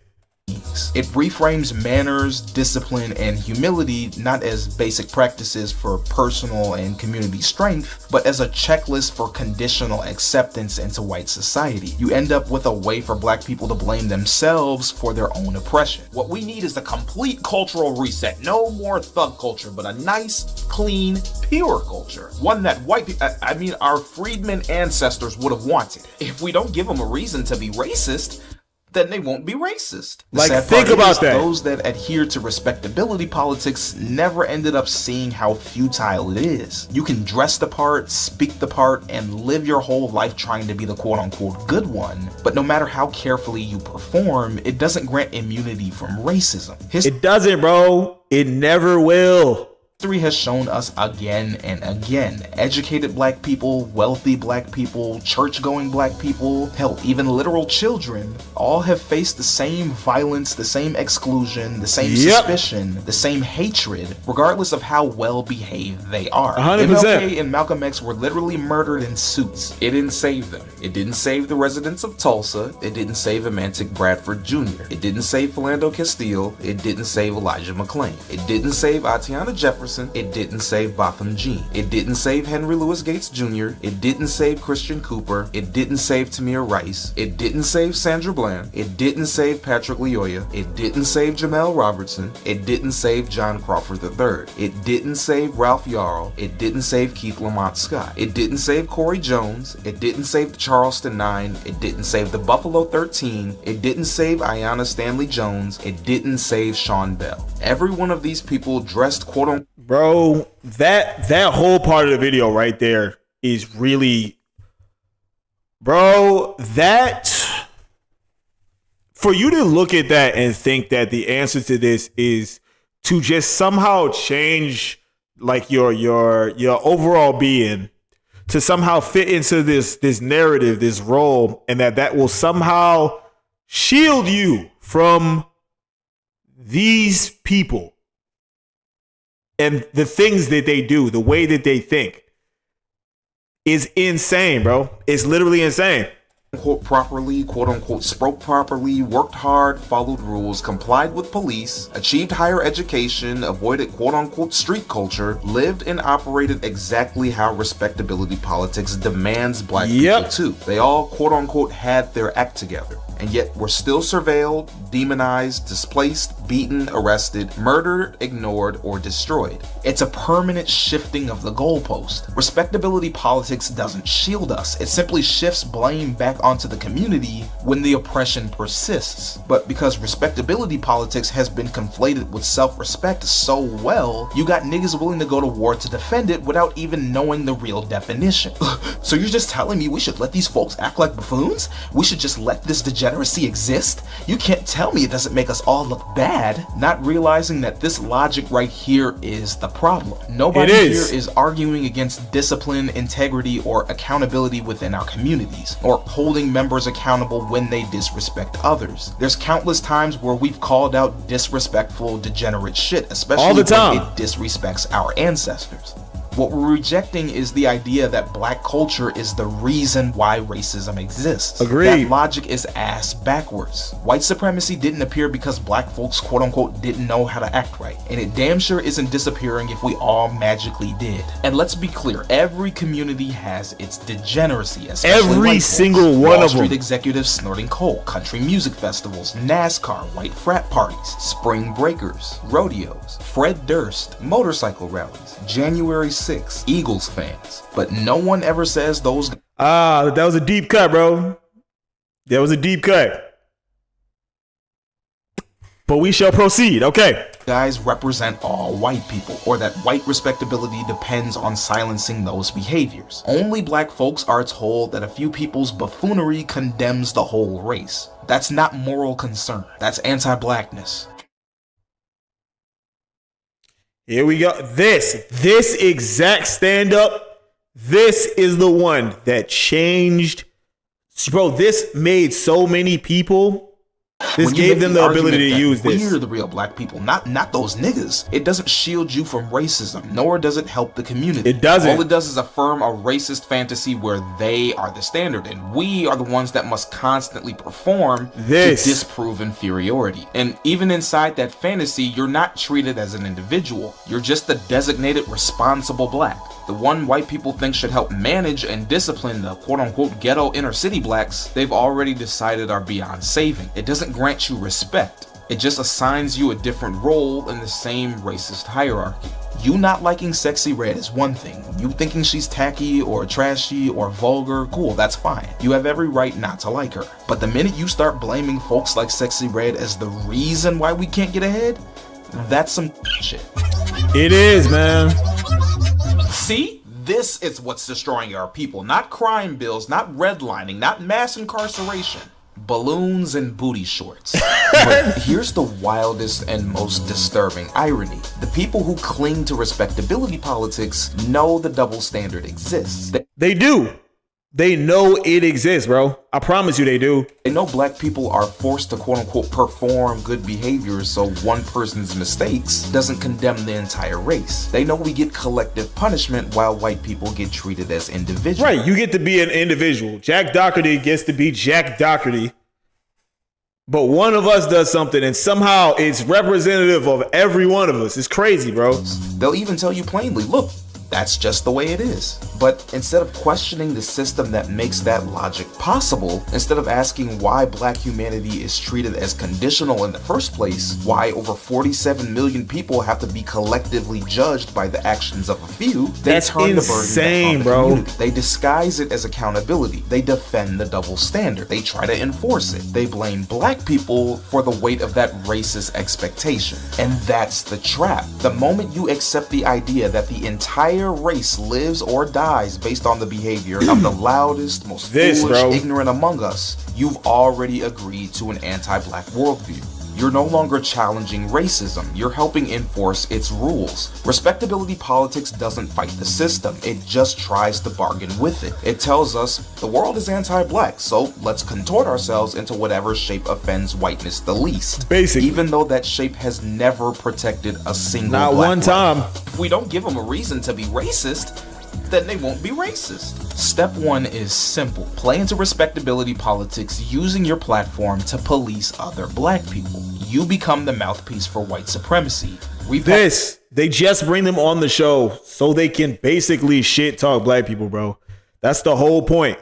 It reframes manners, discipline, and humility not as basic practices for personal and community strength, but as a checklist for conditional acceptance into white society. You end up with a way for black people to blame themselves for their own oppression. What we need is a complete cultural reset. No more thug culture, but a nice, clean, pure culture. One that our freedmen ancestors would have wanted. If we don't give them a reason to be racist, then they won't be racist. Like, think about that. Those that adhere to respectability politics never ended up seeing how futile it is. You can dress the part, speak the part, and live your whole life trying to be the quote-unquote good one, but no matter how carefully you perform, it doesn't grant immunity from racism. It doesn't, bro. It never will. History has shown us again and again. Educated black people, wealthy black people, church-going black people, hell, even literal children, all have faced the same violence, the same exclusion, the same suspicion, the same hatred, regardless of how well behaved they are. 100%. MLK and Malcolm X were literally murdered in suits. It didn't save them. It didn't save the residents of Tulsa. It didn't save Amantic Bradford Jr. It didn't save Philando Castile. It didn't save Elijah McClain. It didn't save Atiana Jefferson. It didn't save Botham Jean. It didn't save Henry Louis Gates Jr. It didn't save Christian Cooper. It didn't save Tamir Rice. It didn't save Sandra Bland. It didn't save Patrick Lyoya. It didn't save Jamel Robertson. It didn't save John Crawford III. It didn't save Ralph Yarl. It didn't save Keith Lamont Scott. It didn't save Corey Jones. It didn't save the Charleston 9. It didn't save the Buffalo 13. It didn't save Ayanna Stanley Jones. It didn't save Sean Bell. Every one of these people dressed quote-unquote. Bro, that whole part of the video right there is really, bro, that for you to look at that and think that the answer to this is to just somehow change like your overall being to somehow fit into this narrative, this role, and that will somehow shield you from these people and the things that they do, the way that they think is insane, bro. It's literally insane. Quote properly, quote unquote spoke properly, worked hard, followed rules, complied with police, achieved higher education, avoided quote unquote street culture, lived and operated exactly how respectability politics demands black people to. They all quote unquote had their act together. And yet we're still surveilled, demonized, displaced, beaten, arrested, murdered, ignored, or destroyed. It's a permanent shifting of the goalpost. Respectability politics doesn't shield us. It simply shifts blame back onto the community when the oppression persists. But because respectability politics has been conflated with self-respect so well, you got niggas willing to go to war to defend it without even knowing the real definition. So you're just telling me we should let these folks act like buffoons? We should just let this degeneracy exist? You can't tell me it doesn't make us all look bad, not realizing that this logic right here is the problem. Nobody here is arguing against discipline, integrity, or accountability within our communities, or holding members accountable when they disrespect others. There's countless times where we've called out disrespectful, degenerate shit, especially all the time when it disrespects our ancestors. What we're rejecting is the idea that black culture is the reason why racism exists. Agreed. That logic is ass backwards. White supremacy didn't appear because black folks quote unquote didn't know how to act right. And it damn sure isn't disappearing if we all magically did. And let's be clear, every community has its degeneracy, especially every single one Wall of them. Street executives snorting coke, country music festivals, NASCAR, white frat parties, spring breakers, rodeos, Fred Durst, motorcycle rallies, January 6th, Eagles fans. But no one ever says those. That was a deep cut, bro. That was a deep cut. but we shall proceed. Okay. Guys represent all white people, or that white respectability depends on silencing those behaviors. Only black folks are told that a few people's buffoonery condemns the whole race. That's not moral concern. That's anti-blackness. Here we go. This exact stand-up, this is the one that changed. Bro, this made so many people. This gave them the ability to use this. We're the real black people, not those niggas. It doesn't shield you from racism, nor does it help the community. It doesn't. All it does is affirm a racist fantasy where they are the standard, and we are the ones that must constantly perform to disprove inferiority. And even inside that fantasy, you're not treated as an individual. You're just the designated responsible black. The one white people think should help manage and discipline the quote-unquote ghetto inner city blacks, they've already decided are beyond saving. It doesn't grant you respect. It just assigns you a different role in the same racist hierarchy. You not liking Sexy Red is one thing. You thinking she's tacky or trashy or vulgar, cool, that's fine. You have every right not to like her. But the minute you start blaming folks like Sexy Red as the reason why we can't get ahead, that's some shit. It is, man. See? This is what's destroying our people. Not crime bills, not redlining, not mass incarceration. Balloons and booty shorts. But here's the wildest and most disturbing irony. The people who cling to respectability politics know the double standard exists. They do. They know it exists, bro. I promise you they do. They know black people are forced to quote-unquote perform good behaviors so one person's mistakes doesn't condemn the entire race. They know we get collective punishment while white people get treated as individuals. Right, you get to be an individual. Jack Doherty gets to be Jack Doherty. But one of us does something and somehow it's representative of every one of us. It's crazy, bro. They'll even tell you plainly, look, that's just the way it is. But instead of questioning the system that makes that logic possible, instead of asking why black humanity is treated as conditional in the first place, why over 47 million people have to be collectively judged by the actions of a few, they turn the burden back on the community. They disguise it as accountability. They defend the double standard. They try to enforce it. They blame black people for the weight of that racist expectation. And that's the trap. The moment you accept the idea that the entire race lives or dies based on the behavior of the loudest, most foolish, ignorant among us, you've already agreed to an anti-black worldview. You're no longer challenging racism, you're helping enforce its rules. Respectability politics doesn't fight the system, it just tries to bargain with it. It tells us the world is anti-black, so let's contort ourselves into whatever shape offends whiteness the least. Basically. Even though that shape has never protected a single Not black one time. life. If we don't give them a reason to be racist, then they won't be racist. Step one is simple. Play into respectability politics using your platform to police other black people. You become the mouthpiece for white supremacy. They just bring them on the show so they can basically shit talk black people, bro. That's the whole point.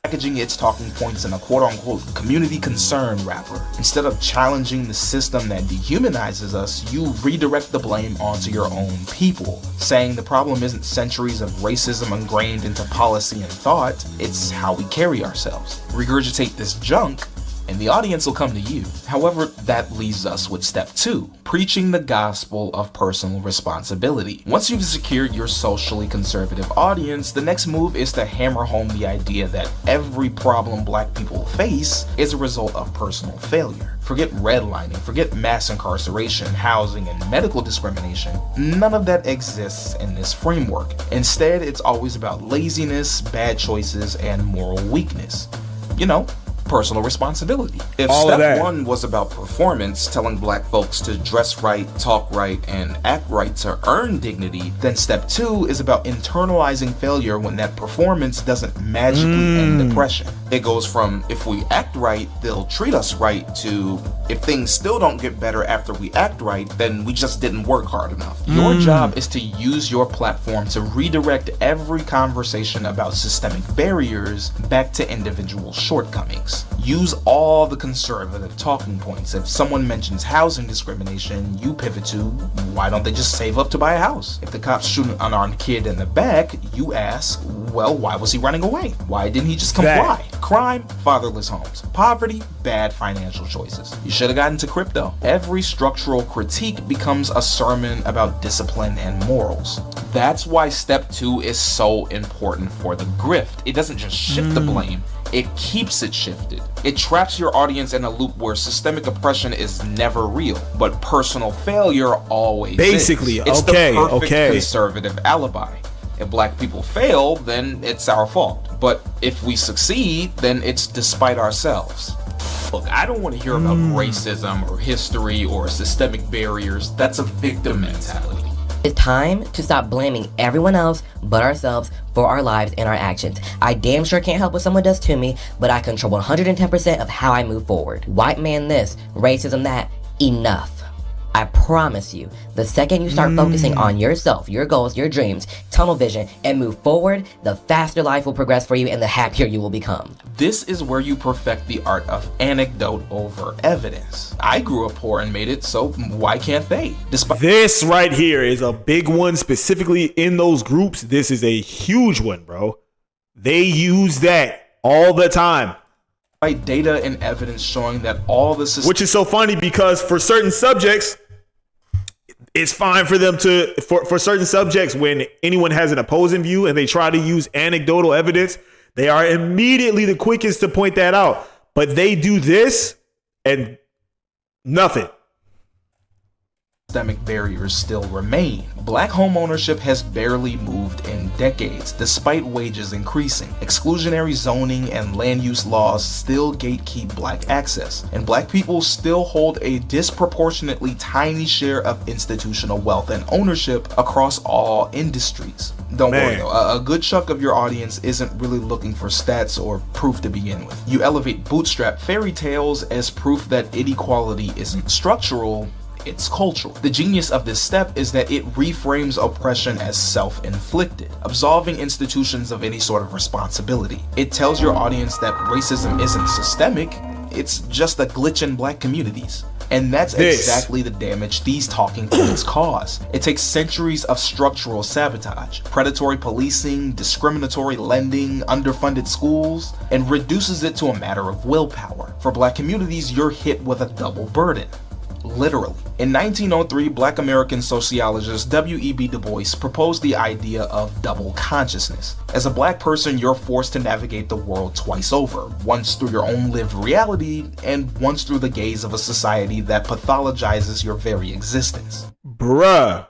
Packaging its talking points in a quote-unquote community concern wrapper. Instead of challenging the system that dehumanizes us, you redirect the blame onto your own people, saying the problem isn't centuries of racism ingrained into policy and thought, it's how we carry ourselves. Regurgitate this junk, and the audience will come to you. However, that leaves us with step two, preaching the gospel of personal responsibility. Once you've secured your socially conservative audience, the next move is to hammer home the idea that every problem black people face is a result of personal failure. Forget redlining, forget mass incarceration, housing, and medical discrimination. None of that exists in this framework. Instead, it's always about laziness, bad choices, and moral weakness. You know, personal responsibility. If step one was about performance, telling black folks to dress right, talk right, and act right to earn dignity, then step two is about internalizing failure when that performance doesn't magically end oppression. It goes from, if we act right, they'll treat us right, to, if things still don't get better after we act right, then we just didn't work hard enough. Your job is to use your platform to redirect every conversation about systemic barriers back to individual shortcomings. Use all the conservative talking points. If someone mentions housing discrimination, you pivot to, why don't they just save up to buy a house? If the cops shoot an unarmed kid in the back, you ask, well, why was he running away? Why didn't he just comply? Crime, fatherless homes. Poverty, bad financial choices. You should have gotten into crypto. Every structural critique becomes a sermon about discipline and morals. That's why step 2 is so important for the grift. It doesn't just shift the blame, it keeps it shifted. It traps your audience in a loop where systemic oppression is never real, but personal failure always Basically, is. It's the perfect conservative alibi. If black people fail, then it's our fault. But if we succeed, then it's despite ourselves. Look, I don't want to hear about racism or history or systemic barriers. That's a victim mentality. It's time to stop blaming everyone else but ourselves for our lives and our actions. I damn sure can't help what someone does to me, but I control 110% of how I move forward. White man this, racism that, enough. I promise you, the second you start focusing on yourself, your goals, your dreams, tunnel vision, and move forward, the faster life will progress for you and the happier you will become. This is where you perfect the art of anecdote over evidence. I grew up poor and made it, so why can't they? This right here is a big one, specifically in those groups. This is a huge one, bro. They use that all the time. Data and evidence showing that all the systems, which is so funny because for certain subjects, it's fine for them to, for certain subjects, when anyone has an opposing view and they try to use anecdotal evidence, they are immediately the quickest to point that out. But they do this and nothing. Systemic barriers still remain. Black home ownership has barely moved in decades, despite wages increasing. Exclusionary zoning and land use laws still gatekeep black access, and black people still hold a disproportionately tiny share of institutional wealth and ownership across all industries. Don't worry though, a good chunk of your audience isn't really looking for stats or proof to begin with. You elevate bootstrap fairy tales as proof that inequality isn't structural, it's cultural. The genius of this step is that it reframes oppression as self-inflicted, absolving institutions of any sort of responsibility. It tells your audience that racism isn't systemic, it's just a glitch in black communities. And that's exactly the damage these talking points cause. It takes centuries of structural sabotage, predatory policing, discriminatory lending, underfunded schools, and reduces it to a matter of willpower. For black communities, you're hit with a double burden. Literally. In 1903, black American sociologist W.E.B. Du Bois proposed the idea of double consciousness. As a black person, you're forced to navigate the world twice over, once through your own lived reality, and once through the gaze of a society that pathologizes your very existence. Bruh.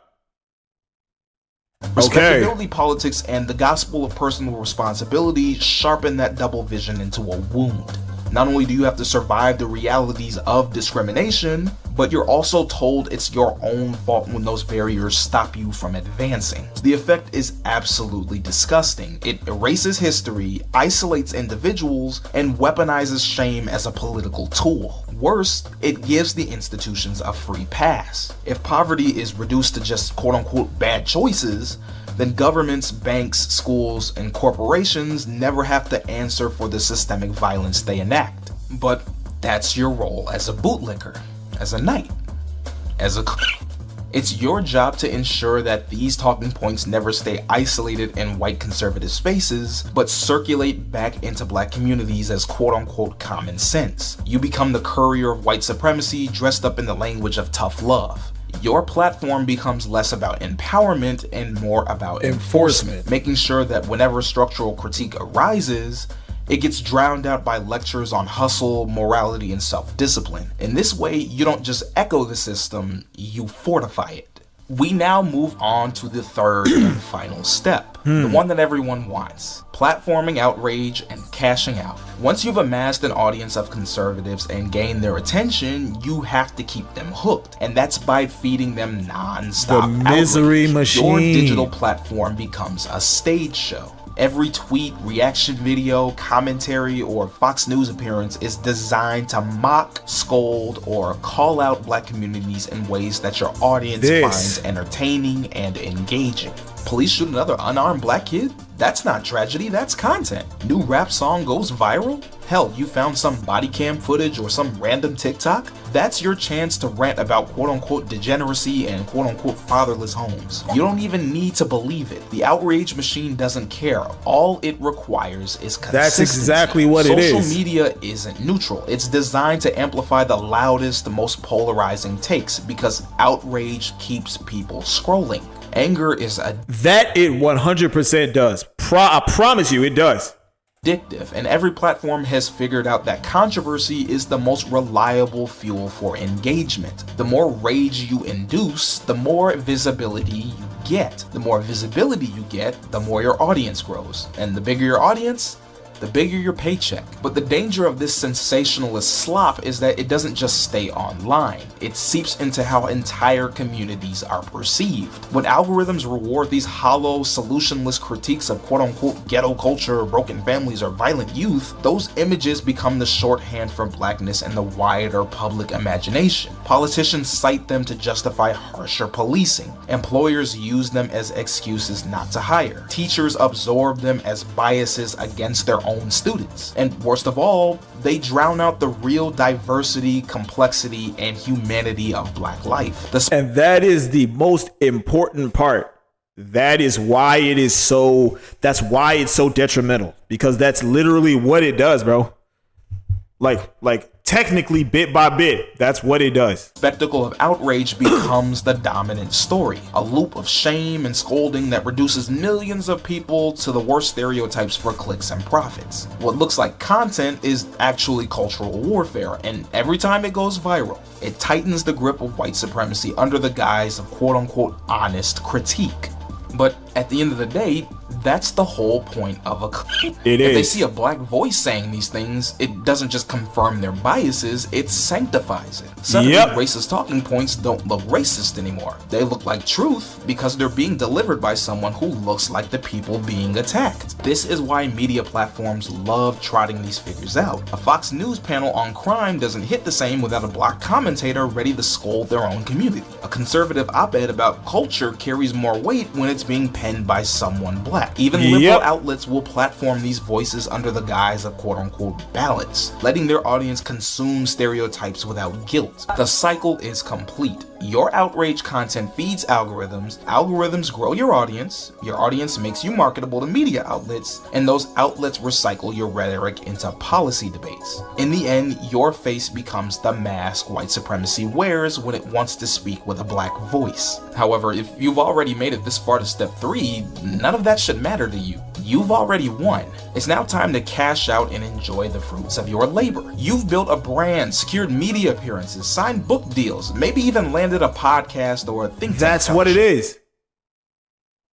Respectability politics and the gospel of personal responsibility sharpen that double vision into a wound. Not only do you have to survive the realities of discrimination, but you're also told it's your own fault when those barriers stop you from advancing. The effect is absolutely disgusting. It erases history, isolates individuals, and weaponizes shame as a political tool. Worse, it gives the institutions a free pass. If poverty is reduced to just quote-unquote bad choices, then governments, banks, schools, and corporations never have to answer for the systemic violence they enact. But that's your role as a bootlicker, as a knight, as a... It's your job to ensure that these talking points never stay isolated in white conservative spaces, but circulate back into black communities as quote-unquote common sense. You become the courier of white supremacy dressed up in the language of tough love. Your platform becomes less about empowerment and more about enforcement, making sure that whenever structural critique arises, it gets drowned out by lectures on hustle, morality, and self-discipline. In this way, you don't just echo the system, you fortify it. We now move on to the third and final step, the one that everyone wants: platforming outrage and cashing out. Once you've amassed an audience of conservatives and gained their attention, you have to keep them hooked, and that's by feeding them non-stop the misery outrage. Machine. Your digital platform becomes a stage show. Every tweet, reaction video, commentary, or Fox News appearance is designed to mock, scold, or call out black communities in ways that your audience finds entertaining and engaging. Police shoot another unarmed black kid? That's not tragedy, that's content. New rap song goes viral? Hell, you found some body cam footage or some random TikTok? That's your chance to rant about quote-unquote degeneracy and quote-unquote fatherless homes. You don't even need to believe it. The outrage machine doesn't care. All it requires is consistency. That's exactly what it is. Social media isn't neutral. It's designed to amplify the loudest, most polarizing takes because outrage keeps people scrolling. Anger is that it 100% does. I promise you it does. Addictive, and every platform has figured out that controversy is the most reliable fuel for engagement. The more rage you induce, the more visibility you get. The more visibility you get, the more your audience grows. And the bigger your audience, the bigger your paycheck. But the danger of this sensationalist slop is that it doesn't just stay online. It seeps into how entire communities are perceived. When algorithms reward these hollow, solutionless critiques of quote-unquote ghetto culture, broken families, or violent youth, those images become the shorthand for blackness in the wider public imagination. Politicians cite them to justify harsher policing. Employers use them as excuses not to hire. Teachers absorb them as biases against their own students. And worst of all, they drown out the real diversity, complexity, and humanity of Black life. And that is the most important part. That is why it is so, that's why it's so detrimental, because that's literally what it does, bro. Like technically bit by bit, that's what it does. Spectacle of outrage becomes the dominant story, a loop of shame and scolding that reduces millions of people to the worst stereotypes for clicks and profits. What looks like content is actually cultural warfare, and every time it goes viral, it tightens the grip of white supremacy under the guise of quote-unquote honest critique. But at the end of the day, that's the whole point of a clip. If they see a Black voice saying these things, it doesn't just confirm their biases, it sanctifies it. Suddenly, racist talking points don't look racist anymore. They look like truth because they're being delivered by someone who looks like the people being attacked. This is why media platforms love trotting these figures out. A Fox News panel on crime doesn't hit the same without a Black commentator ready to scold their own community. A conservative op-ed about culture carries more weight when it's being penned by someone Black. Even liberal outlets will platform these voices under the guise of quote-unquote balance, letting their audience consume stereotypes without guilt. The cycle is complete. Your outrage content feeds algorithms, algorithms grow your audience makes you marketable to media outlets, and those outlets recycle your rhetoric into policy debates. In the end, your face becomes the mask white supremacy wears when it wants to speak with a Black voice. However, if you've already made it this far to step 3, none of that should matter to you. You've already won. It's now time to cash out and enjoy the fruits of your labor. You've built a brand, secured media appearances, signed book deals, maybe even landed a podcast or a think tank. That's what it is.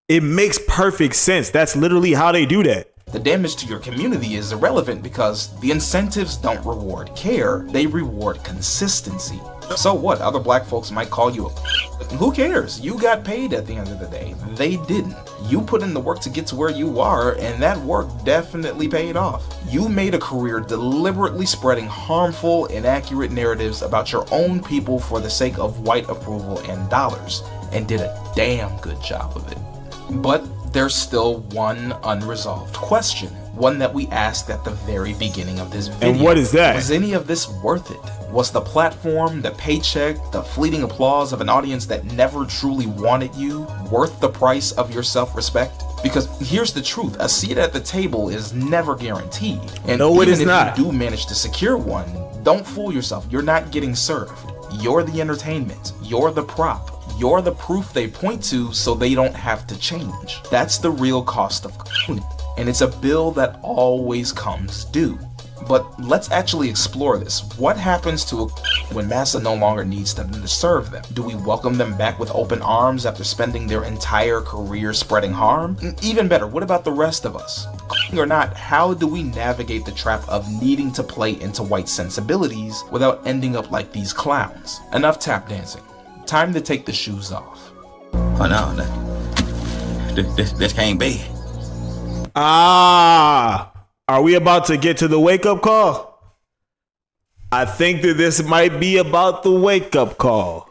It makes perfect sense. That's literally how they do that. The damage to your community is irrelevant because the incentives don't reward care, they reward consistency. So what? Other Black folks might call you a who cares? You got paid at the end of the day. They didn't. You put in the work to get to where you are, and that work definitely paid off. You made a career deliberately spreading harmful, inaccurate narratives about your own people for the sake of white approval and dollars, and did a damn good job of it. But there's still one unresolved question, one that we asked at the very beginning of this video. And what is that? Was any of this worth it? Was the platform, the paycheck, the fleeting applause of an audience that never truly wanted you worth the price of your self-respect? Because here's the truth, a seat at the table is never guaranteed. And no, it is even not. If you do manage to secure one, don't fool yourself, you're not getting served. You're the entertainment, you're the prop. You're the proof they point to so they don't have to change. That's the real cost of cooning, and it's a bill that always comes due. But let's actually explore this. What happens to a when massa no longer needs them to serve them? Do we welcome them back with open arms after spending their entire career spreading harm? Even better, what about the rest of us? Or not, how do we navigate the trap of needing to play into white sensibilities without ending up like these clowns? Enough tap dancing. Time to take the shoes off. Oh no, this can't be. Are we about to get to the wake-up call? I think that this might be about the wake-up call.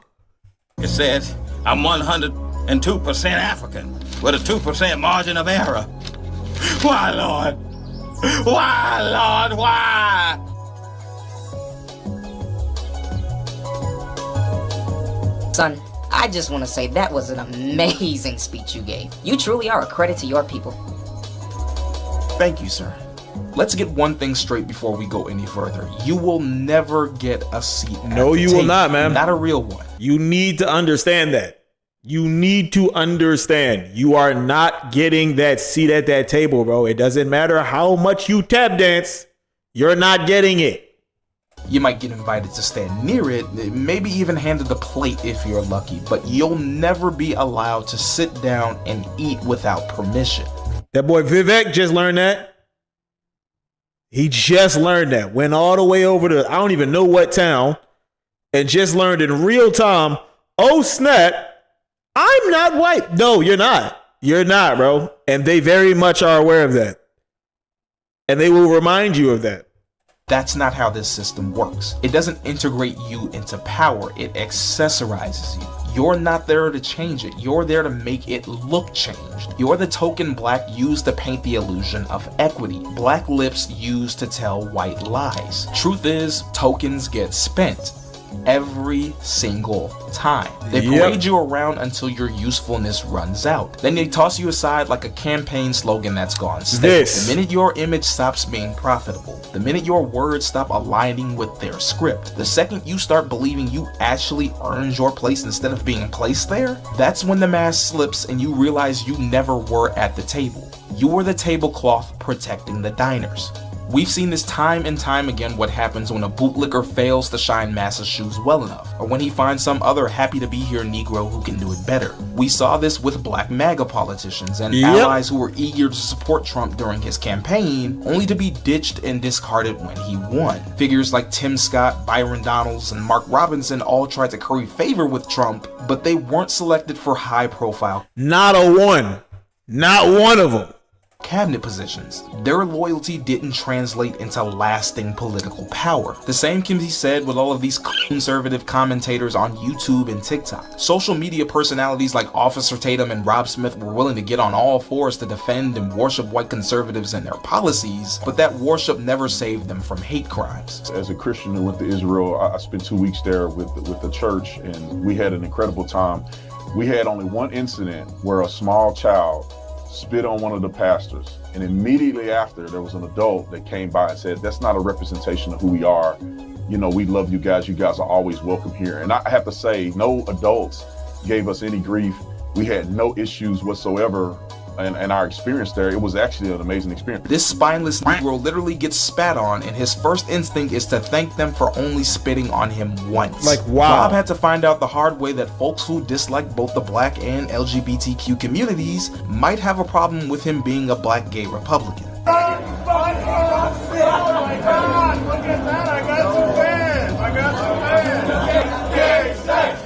It says I'm 102% African with a 2% margin of error. Why, Lord? Why, Lord? Why? Son, I just want to say that was an amazing speech you gave. You truly are a credit to your people. Thank you, sir. Let's get one thing straight before we go any further. You will never get a seat at No, the you table. will not, man. Not a real one. You need to understand that. You need to understand. You are not getting that seat at that table, bro. It doesn't matter how much you tap dance. You're not getting it. You might get invited to stand near it, maybe even handed a plate if you're lucky, but you'll never be allowed to sit down and eat without permission. That boy Vivek just learned that. He just learned that. Went all the way over to I don't even know what town and just learned in real time, oh snap, I'm not white. No, you're not. You're not, bro. And they very much are aware of that. And they will remind you of that. That's not how this system works. It doesn't integrate you into power. It accessorizes you. You're not there to change it. You're there to make it look changed. You're the token black used to paint the illusion of equity. Black lips used to tell white lies. Truth is, tokens get spent every single time. They parade you around until your usefulness runs out. Then they toss you aside like a campaign slogan that's gone stale. The minute your image stops being profitable, the minute your words stop aligning with their script, the second you start believing you actually earned your place instead of being placed there, that's when the mask slips and you realize you never were at the table. You were the tablecloth protecting the diners. We've seen this time and time again what happens when a bootlicker fails to shine Massa's shoes well enough, or when he finds some other happy-to-be-here Negro who can do it better. We saw this with black MAGA politicians and allies who were eager to support Trump during his campaign, only to be ditched and discarded when he won. Figures like Tim Scott, Byron Donalds, and Mark Robinson all tried to curry favor with Trump, but they weren't selected for high-profile. Not a one. Not one of them. Cabinet positions. Their loyalty didn't translate into lasting political power. The same can be said with all of these conservative commentators on YouTube and TikTok. Social media personalities like Officer Tatum and Rob Smith were willing to get on all fours to defend and worship white conservatives and their policies, but that worship never saved them from hate crimes. As a Christian who went to Israel, I spent 2 weeks there with the church, and we had an incredible time. We had only one incident where a small child spit on one of the pastors, and immediately after there was an adult that came by and said, that's not a representation of who we are. You know, we love you guys are always welcome here. And I have to say, no adults gave us any grief. We had no issues whatsoever. And our experience there, it was actually an amazing experience. This spineless Negro literally gets spat on, and his first instinct is to thank them for only spitting on him once. Like, wow. Rob had to find out the hard way that folks who dislike both the black and LGBTQ communities might have a problem with him being a black gay Republican. Oh my God, look at that, I got some fans, Gay sex,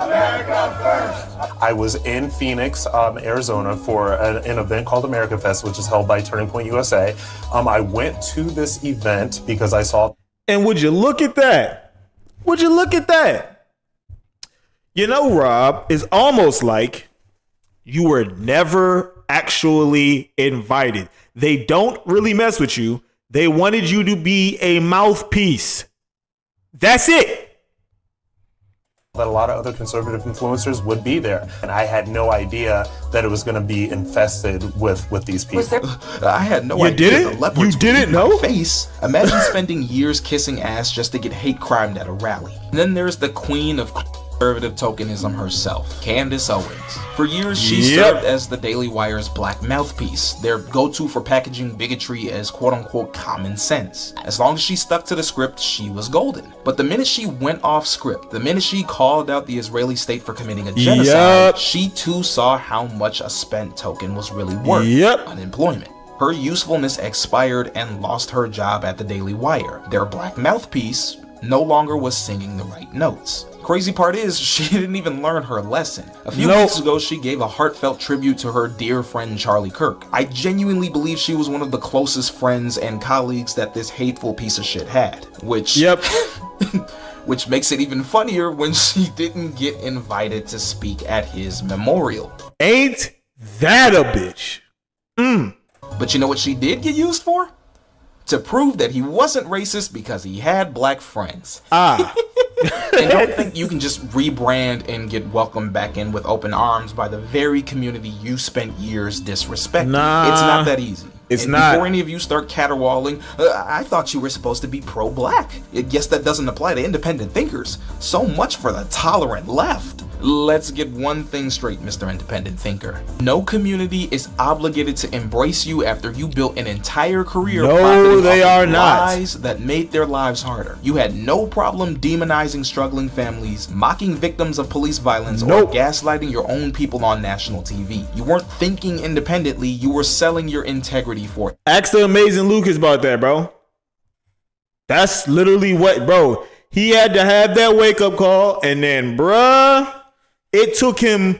America first. I was in Phoenix, Arizona for an event called America Fest, which is held by Turning Point USA. I went to this event because I saw... And would you look at that? Would you look at that? You know, Rob, it's almost like you were never actually invited. They don't really mess with you. They wanted you to be a mouthpiece. That's it. That a lot of other conservative influencers would be there. And I had no idea that it was going to be infested with these people. I had no idea. You didn't know? Face. Imagine spending years kissing ass just to get hate crimed at a rally. And then there's the queen of conservative tokenism herself, Candace Owens. For years, she served as the Daily Wire's black mouthpiece, their go-to for packaging bigotry as quote-unquote common sense. As long as she stuck to the script, she was golden. But the minute she went off script, the minute she called out the Israeli state for committing a genocide, she too saw how much a spent token was really worth. Unemployment. Her usefulness expired and lost her job at the Daily Wire. Their black mouthpiece no longer was singing the right notes. Crazy part is, she didn't even learn her lesson. A few weeks ago, she gave a heartfelt tribute to her dear friend Charlie Kirk. I genuinely believe she was one of the closest friends and colleagues that this hateful piece of shit had. Which which makes it even funnier when she didn't get invited to speak at his memorial. Ain't that a bitch? But you know what she did get used for? to prove that he wasn't racist because he had black friends. Ah. And don't think you can just rebrand and get welcomed back in with open arms by the very community you spent years disrespecting. Nah. It's not that easy. It's and not. Before any of you start caterwauling, I thought you were supposed to be pro-black. Yes, that doesn't apply to independent thinkers. So much for the tolerant left. Let's get one thing straight, Mr. Independent Thinker. No community is obligated to embrace you after you built an entire career profiting they off are of not. lies that made their lives harder. You had no problem demonizing struggling families, mocking victims of police violence, or gaslighting your own people on national TV. You weren't thinking independently, you were selling your integrity for it. Ask the amazing Lucas about that, bro. That's literally what, bro. He had to have that wake-up call, and then, bruh, it took him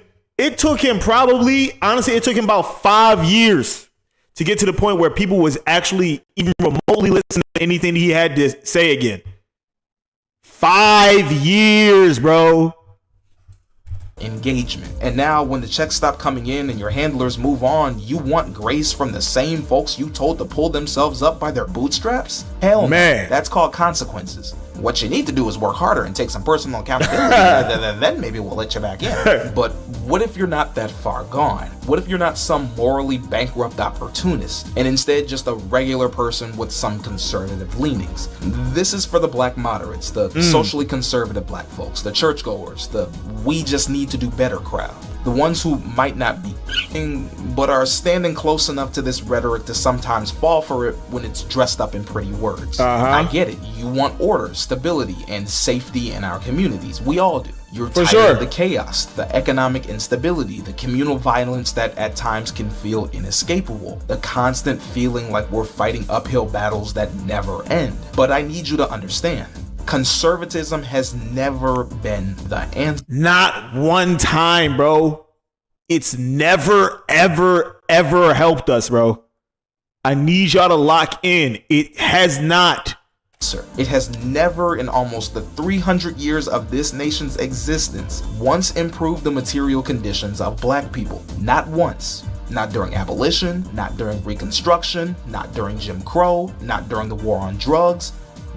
probably, honestly, it took him about 5 years to get to the point where people was actually even remotely listening to anything he had to say again. 5 years, bro. Engagement. And now when the checks stop coming in and your handlers move on, you want grace from the same folks you told to pull themselves up by their bootstraps? Hell man. No. That's called consequences. What you need to do is work harder and take some personal accountability, then maybe we'll let you back in. But what if you're not that far gone? What if you're not some morally bankrupt opportunist, and instead just a regular person with some conservative leanings? This is for the black moderates, the socially conservative black folks, the churchgoers, the we just need to do better crowd. The ones who might not be but are standing close enough to this rhetoric to sometimes fall for it when it's dressed up in pretty words. I get it. You want order, stability, and safety in our communities. We all do. You're tired of the chaos, the economic instability, the communal violence that at times can feel inescapable, the constant feeling like we're fighting uphill battles that never end. But I need you to understand, conservatism has never been the answer. Not one time, bro. It's never, ever, ever helped us, bro. I need y'all to lock in. It has not. It has never in almost the 300 years of this nation's existence once improved the material conditions of black people. Not once. Not during abolition, not during Reconstruction, not during Jim Crow, not during the war on drugs.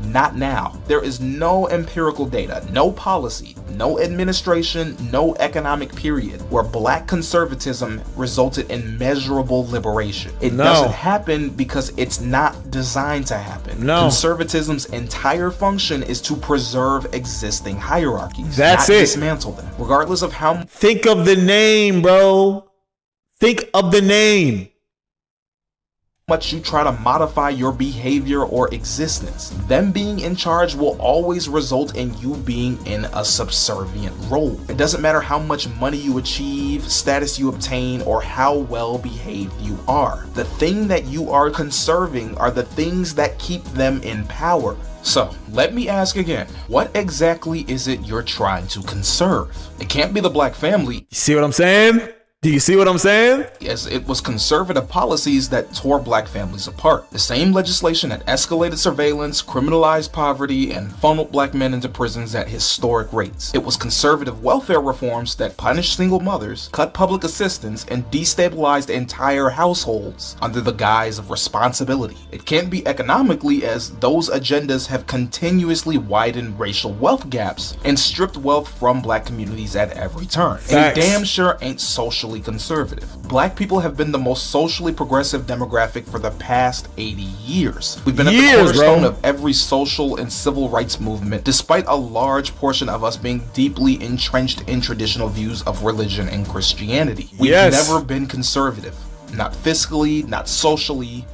Not now. There is no empirical data, no policy, no administration, no economic period where black conservatism resulted in measurable liberation. It doesn't happen because it's not designed to happen. Conservatism's entire function is to preserve existing hierarchies. That's not it. Dismantle them. Regardless of how... Think of the name, bro. Think of the name. Much you try to modify your behavior or existence. Them being in charge will always result in you being in a subservient role. It doesn't matter how much money you achieve, status you obtain, or how well behaved you are. The thing that you are conserving are the things that keep them in power. So, let me ask again, what exactly is it you're trying to conserve? It can't be the black family. You see what I'm saying? Do you see what I'm saying? As it was conservative policies that tore black families apart. The same legislation that escalated surveillance, criminalized poverty, and funneled black men into prisons at historic rates. It was conservative welfare reforms that punished single mothers, cut public assistance, and destabilized entire households under the guise of responsibility. It can't be economically, as those agendas have continuously widened racial wealth gaps and stripped wealth from black communities at every turn. And damn sure ain't socially conservative. Black people have been the most socially progressive demographic for the past 80 years. We've been at the cornerstone of every social and civil rights movement, despite a large portion of us being deeply entrenched in traditional views of religion and Christianity. We've never been conservative. Not fiscally, not socially,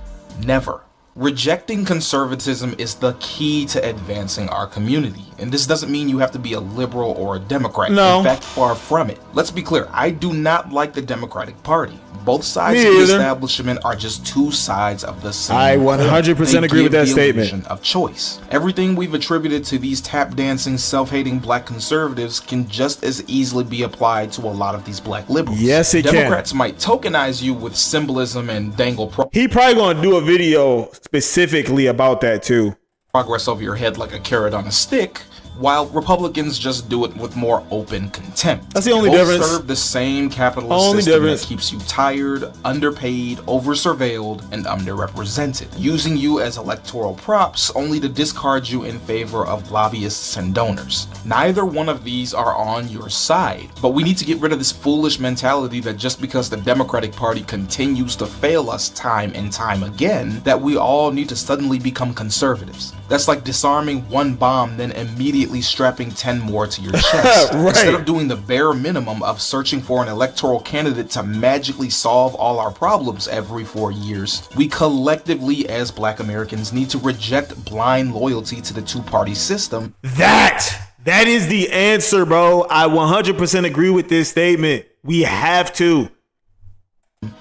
never. Rejecting conservatism is the key to advancing our community. And this doesn't mean you have to be a liberal or a Democrat. In fact, far from it. Let's be clear, I do not like the Democratic Party. Both sides of the establishment are just two sides of the same. I 100% agree with that statement. Of choice. Everything we've attributed to these tap dancing, self-hating black conservatives can just as easily be applied to a lot of these black liberals. Yes, it Democrats might tokenize you with symbolism and dangle He probably gonna do a video specifically about that too. Progress over your head like a carrot on a stick. while Republicans just do it with more open contempt. That's the only Both difference. serve the same capitalist system that keeps you tired, underpaid, over-surveilled, and underrepresented, using you as electoral props only to discard you in favor of lobbyists and donors. Neither one of these are on your side, but we need to get rid of this foolish mentality that just because the Democratic Party continues to fail us time and time again, that we all need to suddenly become conservatives. That's like disarming one bomb, then immediately strapping 10 more to your chest. Right. Instead of doing the bare minimum of searching for an electoral candidate to magically solve all our problems every 4 years, we collectively as Black Americans need to reject blind loyalty to the two-party system. That is the answer, bro. I 100% agree with this statement. We have to.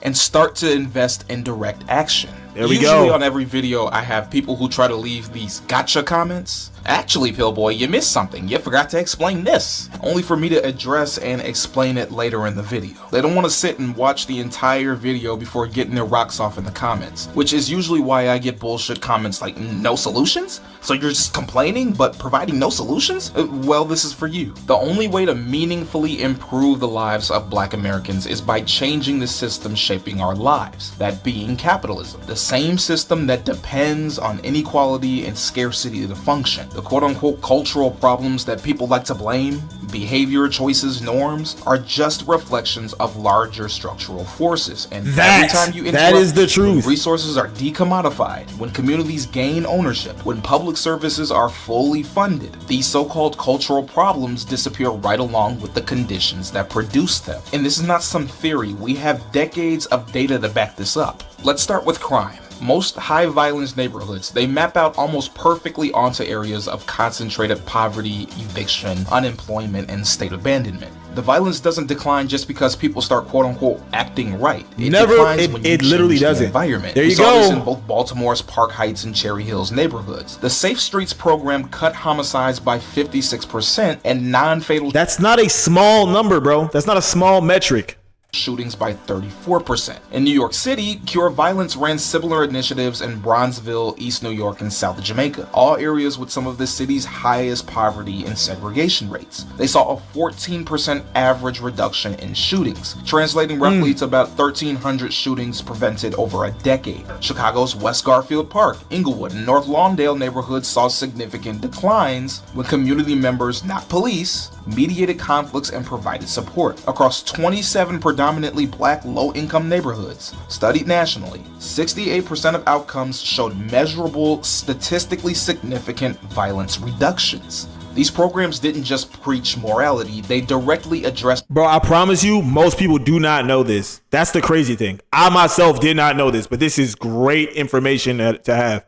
And start to invest in direct action. There we Usually go. on every video, I have people who try to leave these gotcha comments. Actually, Pillboy, you missed something. You forgot to explain this. Only for me to address and explain it later in the video. They don't want to sit and watch the entire video before getting their rocks off in the comments, which is usually why I get bullshit comments like, no solutions? So you're just complaining but providing no solutions? Well, this is for you. The only way to meaningfully improve the lives of Black Americans is by changing the system shaping our lives, that being capitalism. The same system that depends on inequality and scarcity to function. The quote-unquote cultural problems that people like to blame, behavior, choices, norms, are just reflections of larger structural forces. And every time you interrupt, that is the truth. when resources are decommodified, when communities gain ownership, when public services are fully funded, these so-called cultural problems disappear right along with the conditions that produce them. And this is not some theory. We have decades of data to back this up. Let's start with crime. Most high violence neighborhoods, they map out almost perfectly onto areas of concentrated poverty, eviction, unemployment, and state abandonment. The violence doesn't decline just because people start quote unquote acting right. It declines when you it literally change the doesn't. environment. There you We saw this go. in both Baltimore's Park Heights and Cherry Hills neighborhoods. The Safe Streets program cut homicides by 56% and non-fatal. That's not a small number, bro. That's not a small metric. Shootings by 34%. In New York City, Cure Violence ran similar initiatives in Bronzeville, East New York, and South Jamaica, all areas with some of the city's highest poverty and segregation rates. They saw a 14% average reduction in shootings, translating roughly to about 1,300 shootings prevented over a decade. Chicago's West Garfield Park, Inglewood, and North Lawndale neighborhoods saw significant declines when community members, not police, mediated conflicts and provided support. Across 27 predominantly Black low-income neighborhoods studied nationally, 68% of outcomes showed measurable, statistically significant violence reductions. These programs didn't just preach morality, they directly addressed— Bro, I promise you, most people do not know this. That's the crazy thing. I myself did not know this, but this is great information to have.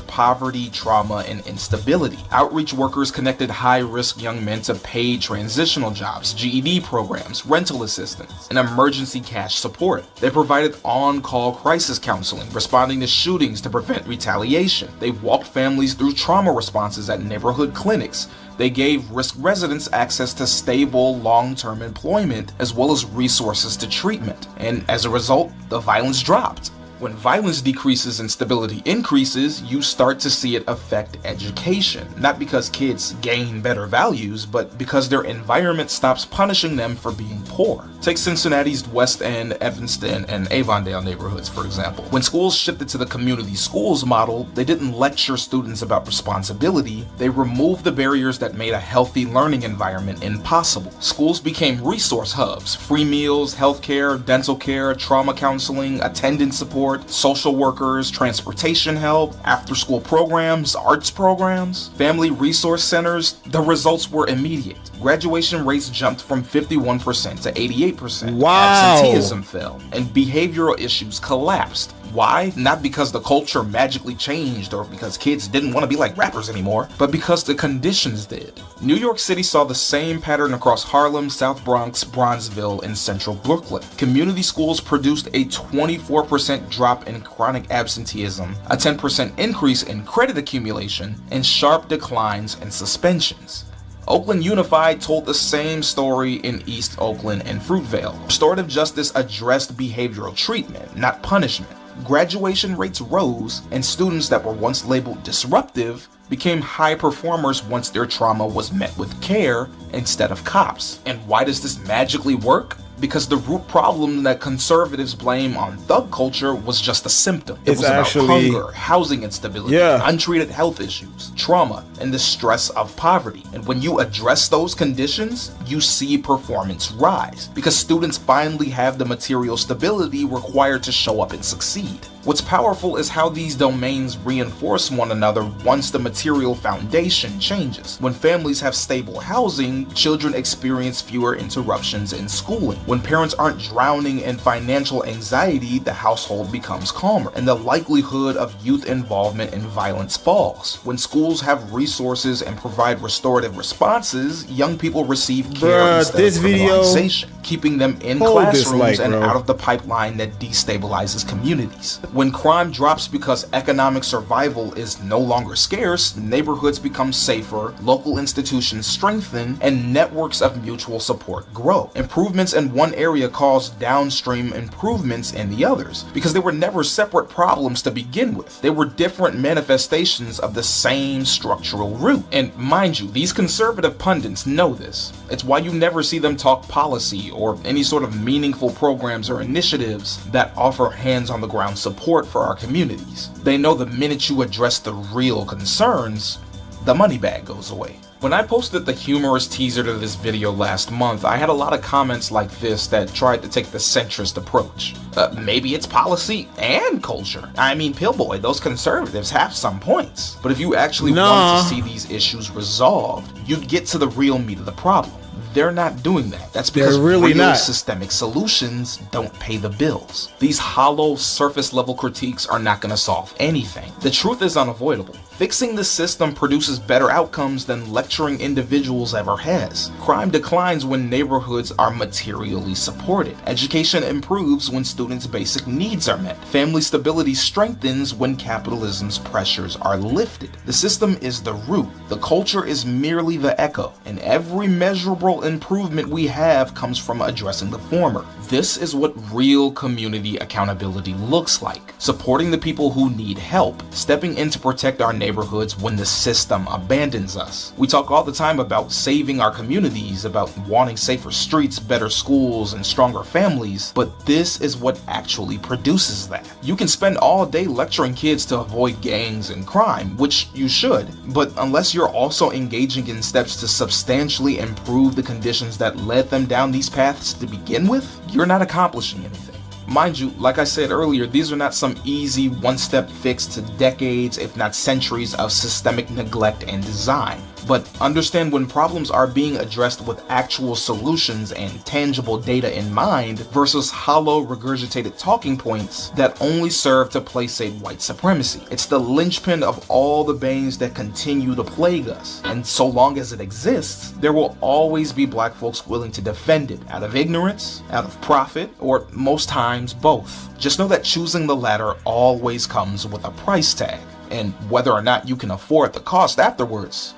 Poverty, trauma, and instability. Outreach workers connected high-risk young men to paid transitional jobs, GED programs, rental assistance, and emergency cash support. They provided on-call crisis counseling, responding to shootings to prevent retaliation. They walked families through trauma responses at neighborhood clinics. They gave risk residents access to stable, long-term employment, as well as resources to treatment. And as a result, the violence dropped. When violence decreases and stability increases, you start to see it affect education. Not because kids gain better values, but because their environment stops punishing them for being poor. Take Cincinnati's West End, Evanston, and Avondale neighborhoods, for example. When schools shifted to the community schools model, they didn't lecture students about responsibility, they removed the barriers that made a healthy learning environment impossible. Schools became resource hubs, free meals, healthcare, dental care, trauma counseling, attendance support, social workers, transportation help, after-school programs, arts programs, family resource centers. The results were immediate. Graduation rates jumped from 51% to 88%. Wow. Absenteeism fell, and behavioral issues collapsed. Why? Not because the culture magically changed or because kids didn't want to be like rappers anymore, but because the conditions did. New York City saw the same pattern across Harlem, South Bronx, Bronzeville, and Central Brooklyn. Community schools produced a 24% drop in chronic absenteeism, a 10% increase in credit accumulation, and sharp declines in suspensions. Oakland Unified told the same story in East Oakland and Fruitvale. Restorative justice addressed behavioral treatment, not punishment. graduation rates rose, and students that were once labeled disruptive became high performers once their trauma was met with care instead of cops. And why does this magically work? Because the root problem that conservatives blame on thug culture was just a symptom. It was about hunger, housing instability, untreated health issues, trauma, and the stress of poverty. And when you address those conditions, you see performance rise, because students finally have the material stability required to show up and succeed. What's powerful is how these domains reinforce one another once the material foundation changes. When families have stable housing, children experience fewer interruptions in schooling. When parents aren't drowning in financial anxiety, the household becomes calmer, and the likelihood of youth involvement in violence falls. When schools have resources and provide restorative responses, young people receive care instead of criminalization, keeping them in classrooms and out of the pipeline that destabilizes communities. When crime drops because economic survival is no longer scarce, neighborhoods become safer, local institutions strengthen, and networks of mutual support grow. Improvements in one area cause downstream improvements in the others, because they were never separate problems to begin with. They were different manifestations of the same structural root. And mind you, these conservative pundits know this. It's why you never see them talk policy or any sort of meaningful programs or initiatives that offer hands-on-the-ground support for our communities. They know the minute you address the real concerns, the money bag goes away. When I posted the humorous teaser to this video last month, I had a lot of comments like this that tried to take the centrist approach. Maybe it's policy and culture. I mean, Pillboy, those conservatives have some points. But if you actually want to see these issues resolved, you'd get to the real meat of the problem. They're not doing that. That's because real systemic solutions don't pay the bills. These hollow, surface-level critiques are not going to solve anything. The truth is unavoidable. Fixing the system produces better outcomes than lecturing individuals ever has. Crime declines when neighborhoods are materially supported. Education improves when students' basic needs are met. Family stability strengthens when capitalism's pressures are lifted. The system is the root. The culture is merely the echo. And every measurable improvement we have comes from addressing the former. This is what real community accountability looks like. Supporting the people who need help. Stepping in to protect our neighborhoods when the system abandons us. We talk all the time about saving our communities, about wanting safer streets, better schools, and stronger families, but this is what actually produces that. You can spend all day lecturing kids to avoid gangs and crime, which you should, but unless you're also engaging in steps to substantially improve the conditions that led them down these paths to begin with, you're not accomplishing anything. Mind you, like I said earlier, these are not some easy one-step fix to decades, if not centuries, of systemic neglect and design. But understand, when problems are being addressed with actual solutions and tangible data in mind versus hollow, regurgitated talking points that only serve to placate white supremacy. It's the linchpin of all the banes that continue to plague us. And so long as it exists, there will always be black folks willing to defend it, out of ignorance, out of profit, or most times both. Just know that choosing the latter always comes with a price tag, and whether or not you can afford the cost afterwards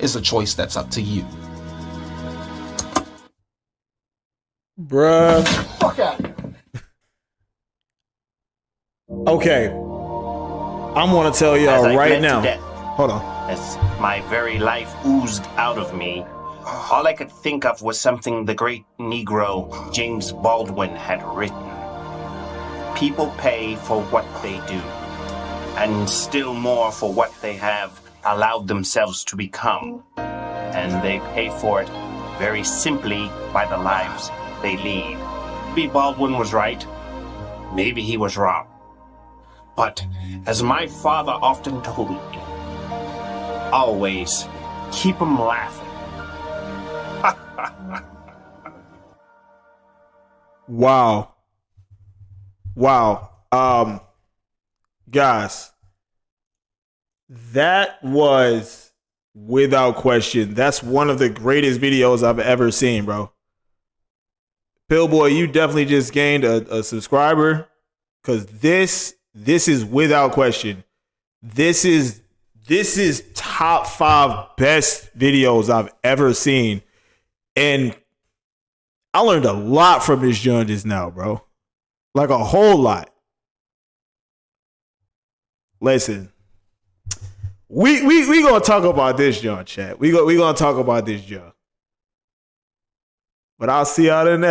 is a choice that's up to you. Bruh. Fuck out. Okay. I'm gonna tell y'all right now. Hold on. As my very life oozed out of me, all I could think of was something the great Negro James Baldwin had written. People pay for what they do, and still more for what they have allowed themselves to become. And they pay for it very simply by the lives they lead. Maybe Baldwin was right. Maybe he was wrong. But as my father often told me, always keep 'em laughing. Wow. Guys, that was, without question, that's one of the greatest videos I've ever seen, bro. Pillboy, you definitely just gained a subscriber, because this is, without question, this is top 5 best videos I've ever seen. And I learned a lot from this John just now, bro. Like a whole lot. Listen, we gonna talk about this, John, chat. We gonna talk about this, John. But I'll see y'all in the next.